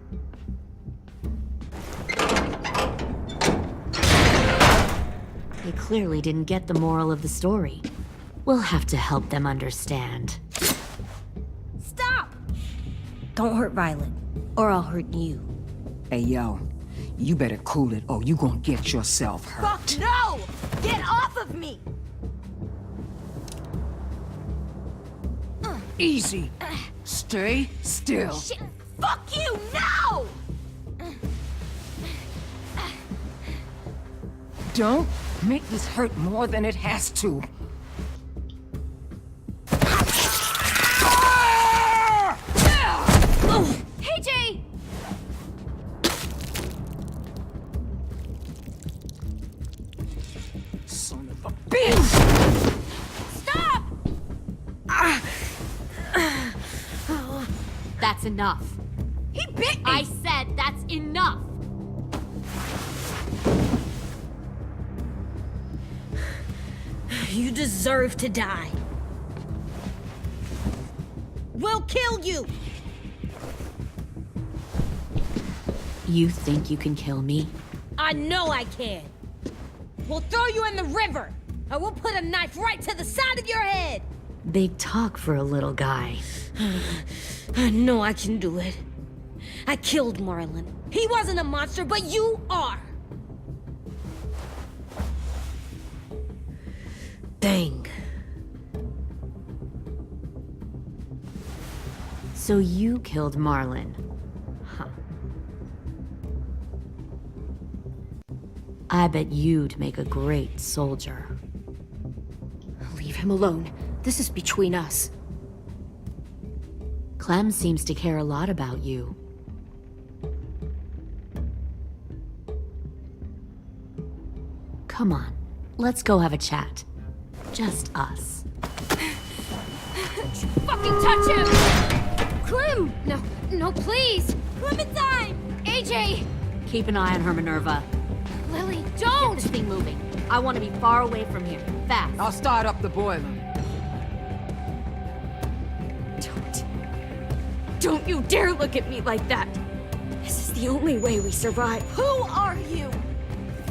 They clearly didn't get the moral of the story. We'll have to help them understand. Stop! Don't hurt Violet, or I'll hurt you. Hey, yo. You better cool it, or you gonna get yourself hurt. Fuck no! Get off of me! Easy. Stay still. Shit! Fuck you! No! Don't make this hurt more than it has to. Hey, Jay! Son of a bitch! Stop! That's enough. He bit me! I said that's enough! You deserve to die. We'll kill you! You think you can kill me? I know I can. We'll throw you in the river, and we'll put a knife right to the side of your head. Big talk for a little guy. I know I can do it. I killed Marlon. He wasn't a monster, but you are. Dang. So you killed Marlon. Huh. I bet you'd make a great soldier. Leave him alone. This is between us. Clem seems to care a lot about you. Come on, let's go have a chat. Just us. Fucking touch him! Clem! No, no, please! Clementine! AJ! Keep an eye on her, Minerva. Lily, Get don't! this thing moving. I want to be far away from here. Fast. I'll start up the boiler. Don't you dare look at me like that! This is the only way we survive. Who are you?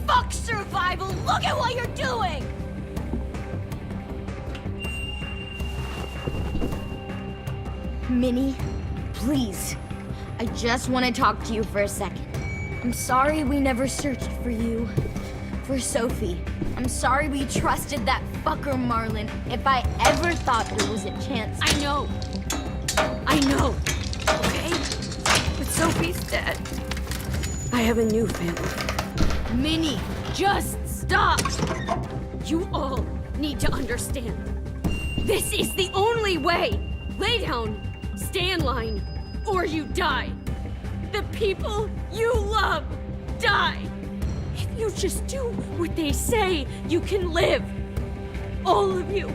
Fuck survival! Look at what you're doing! Minnie, please. I just want to talk to you for a second. I'm sorry we never searched for you. For Sophie. I'm sorry we trusted that fucker Marlon. If I ever thought there was a chance. I know. Okay? But Sophie's dead. I have a new family. Minnie! Just stop! You all need to understand. This is the only way! Lay down, stay in line, or you die. The people you love die. If you just do what they say, you can live. All of you.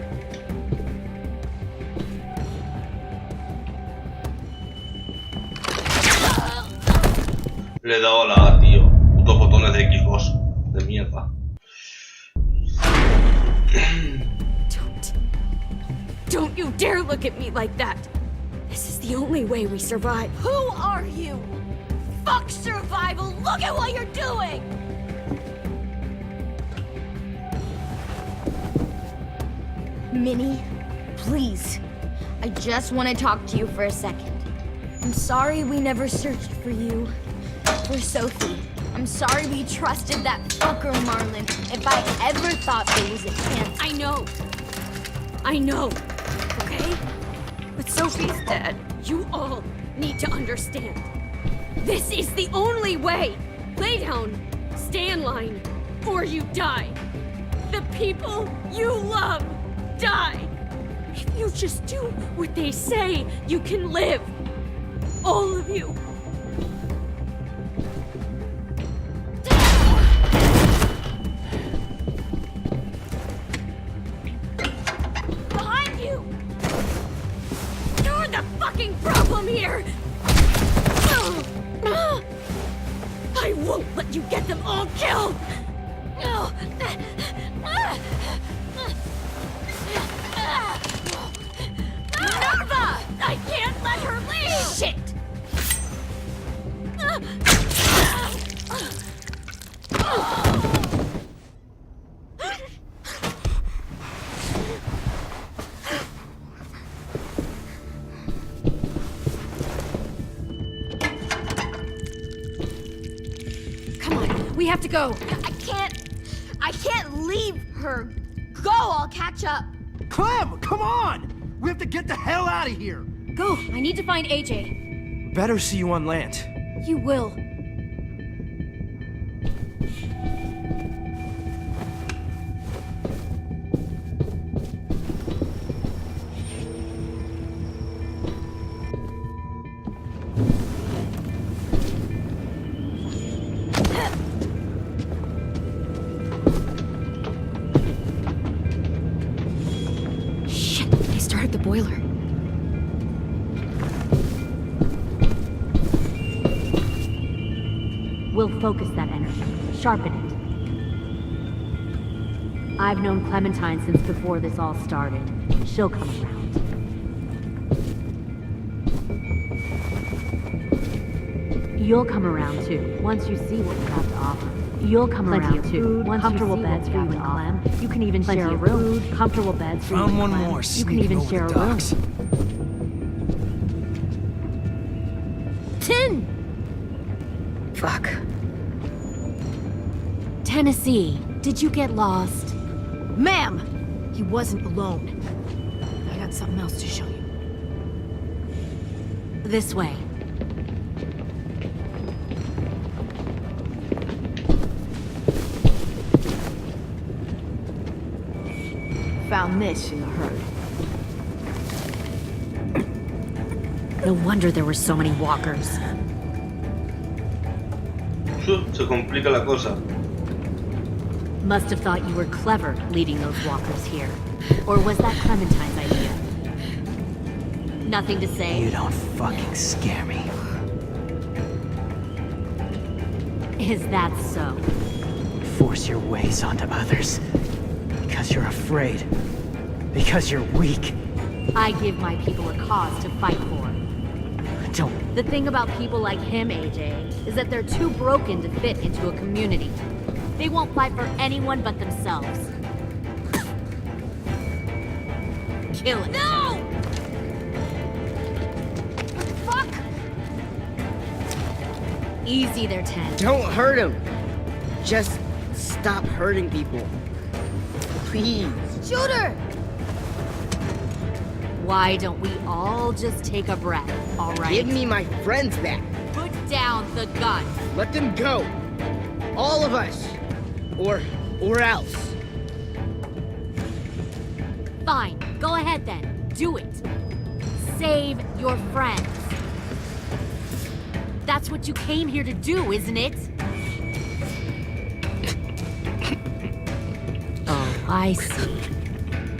Le he dado a la A, tío. Putos botones de Xbox. De mierda. Don't you dare look at me like that. This is the only way we survive. Who are you? Fuck survival! Look at what you're doing! Minnie, please. I just want to talk to you for a second. I'm sorry we never searched for you. For Sophie. I'm sorry we trusted that fucker Marlon. If I ever thought there was a chance. I know. Okay? But Sophie's dead. You all need to understand. This is the only way. Lay down, stay in line, or you die. The people you love die. If you just do what they say, you can live. All of you. Behind you! You're the fucking problem here! I won't let you get them all killed! We have to go. I can't leave her. Go, I'll catch up. Clem, come on! We have to get the hell out of here! Go. I need to find AJ. Better see you on land. You will. Shit, they started the boiler. We'll focus that energy, sharpen it. I've known Clementine since before this all started. She'll come around. You'll come around too, once you see what we have to offer. You'll come around too, once comfortable beds for you and Clem. You can even share a room. Comfortable beds for you and Found one Clem. more You can even share a room. Tin! Fuck. Tennessee, did you get lost? Ma'am! He wasn't alone. I got something else to show you. This way. Found this in the herd. No wonder there were so many walkers. Se complica la cosa. Must have thought you were clever leading those walkers here. Or was that Clementine's idea? Nothing to say? You don't fucking scare me. Is that so? Force your ways onto others. Because you're afraid. Because you're weak. I give my people a cause to fight for. Don't. The thing about people like him, AJ, is that they're too broken to fit into a community. They won't fight for anyone but themselves. Kill it. No! Fuck! Easy there, Ten. Don't hurt him. Just stop hurting people. Please. Shoot her! Why don't we all just take a breath, all right? Give me my friends back. Put down the gun. Let them go. All of us. Or else. Fine, go ahead then. Do it. Save your friends. That's what you came here to do, isn't it? Oh, I see.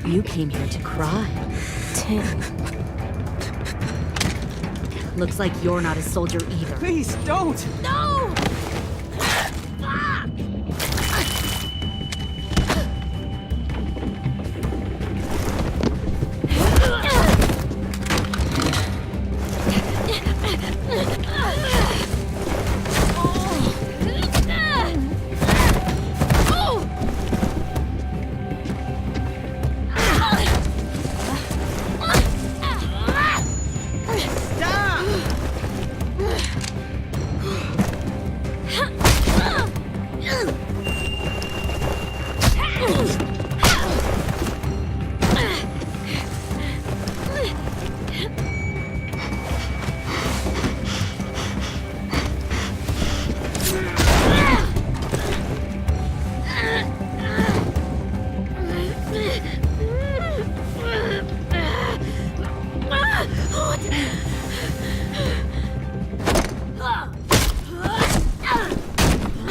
You came here to cry. Tin. Looks like you're not a soldier either. Please, don't! No!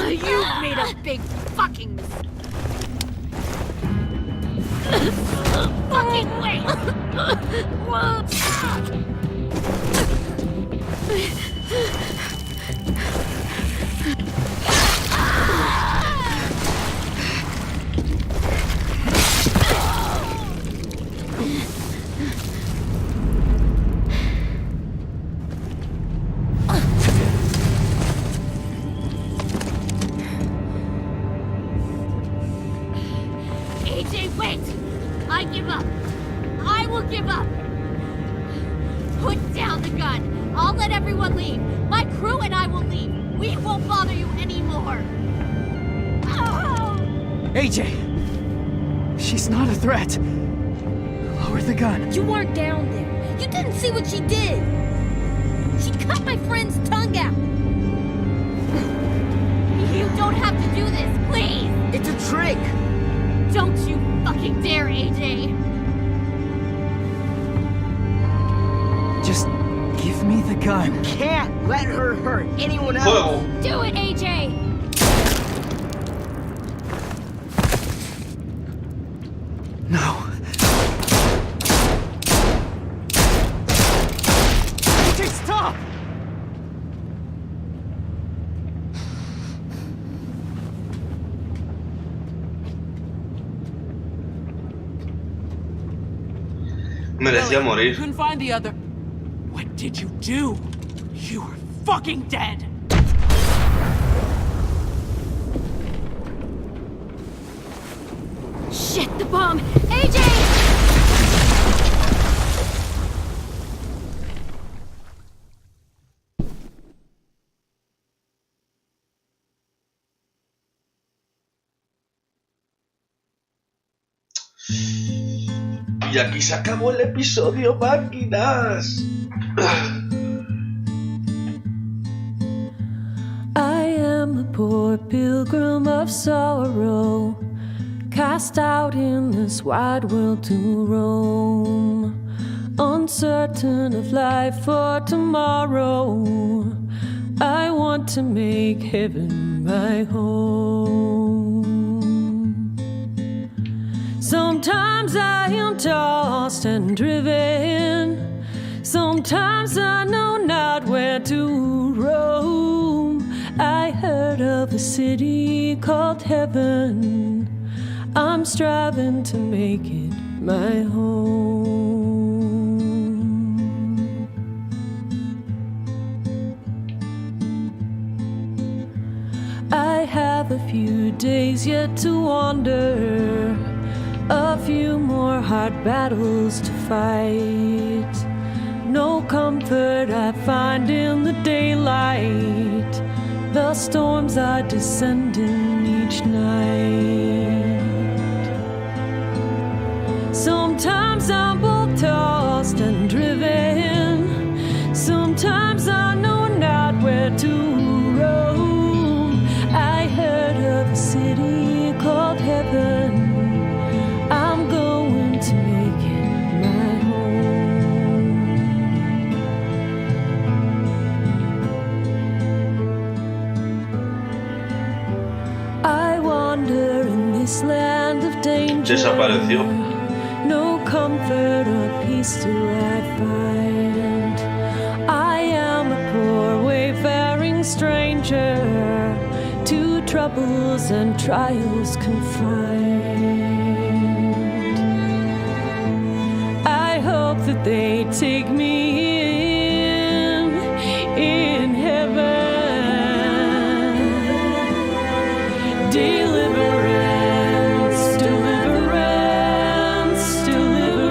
You've made a big fucking mistake. Fucking wait! AJ, wait! I give up. I will give up. Put down the gun. I'll let everyone leave. My crew and I will leave. We won't bother you anymore. AJ! She's not a threat. Lower the gun. You weren't down there. You didn't see what she did. She cut my friend's tongue out. You don't have to do this, please! It's a trick! Don't you fucking dare, AJ! Just give me the gun. You can't let her hurt anyone else. Fuego. Do it, AJ! No. AJ, stop! Merecía morir. Couldn't find the other. What did you do? You were fucking dead. Shit, the bomb! AJ! Y aquí se acabó el episodio, máquinas. I am a poor pilgrim of sorrow, cast out in this wide world to roam, uncertain of life for tomorrow. I want to make heaven my home. Sometimes I am tossed and driven, sometimes I know not where to roam. I heard of a city called heaven, I'm striving to make it my home. I have a few days yet to wander, a few more hard battles to fight. No comfort I find in the daylight, the storms are descending each night. Sometimes I'm both tossed and driven, sometimes I know not where to roam. I heard of a city called heaven, I'm going to make it my home. I wander in this land of danger. Desapareció. No comfort or peace do I find. I am a poor wayfaring stranger, to troubles and trials confined. I hope that they take me in heaven. Deliverance, deliverance, deliverance.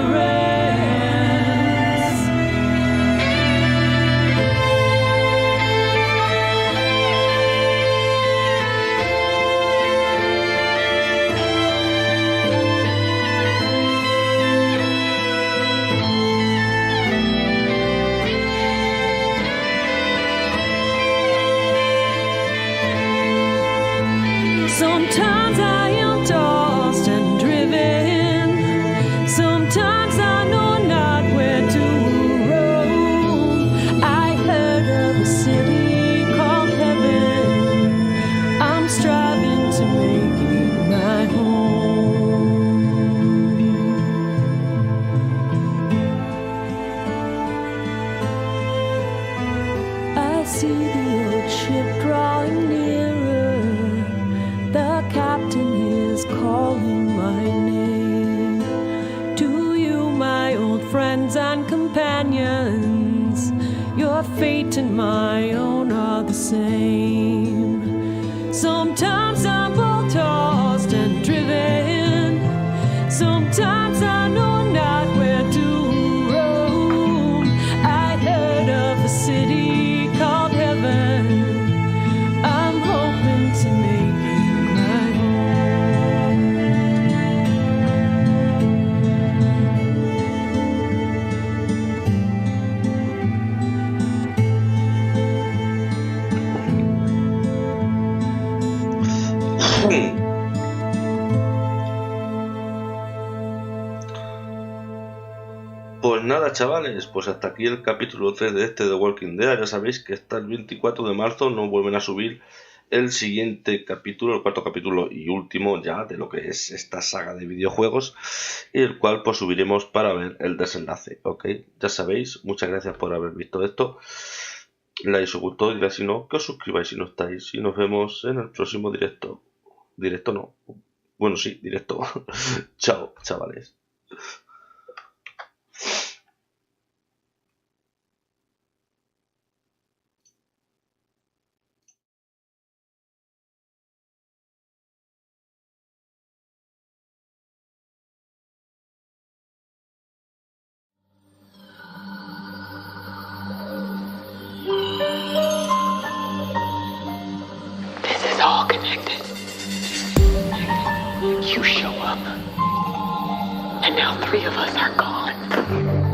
Sometimes I am tossed and driven, sometimes I know not where to roam. I heard of a city called heaven, I'm striving to make it my home. I see the old ship drawing nearer, the captain is calling my name. To you, my old friends and companions, your fate and my own are the same. Sometimes I'm both tossed and driven, sometimes I know not where to roam. I heard of a city called heaven, I'm hoping to make it my home. Pues nada, chavales, pues hasta aquí el capítulo 3 de The Walking Dead. Ya sabéis que hasta el 24 de marzo no vuelven a subir el siguiente capítulo, el cuarto capítulo y último ya de lo que es esta saga de videojuegos, y el cual pues subiremos para ver el desenlace, ¿ok? Ya sabéis, muchas gracias por haber visto esto. Like si os gustó, y si no, que os suscribáis si no estáis, y nos vemos en el próximo directo. Directo no, bueno sí, directo. Chao, chavales. This is all connected. You show up, and now 3 of us are gone.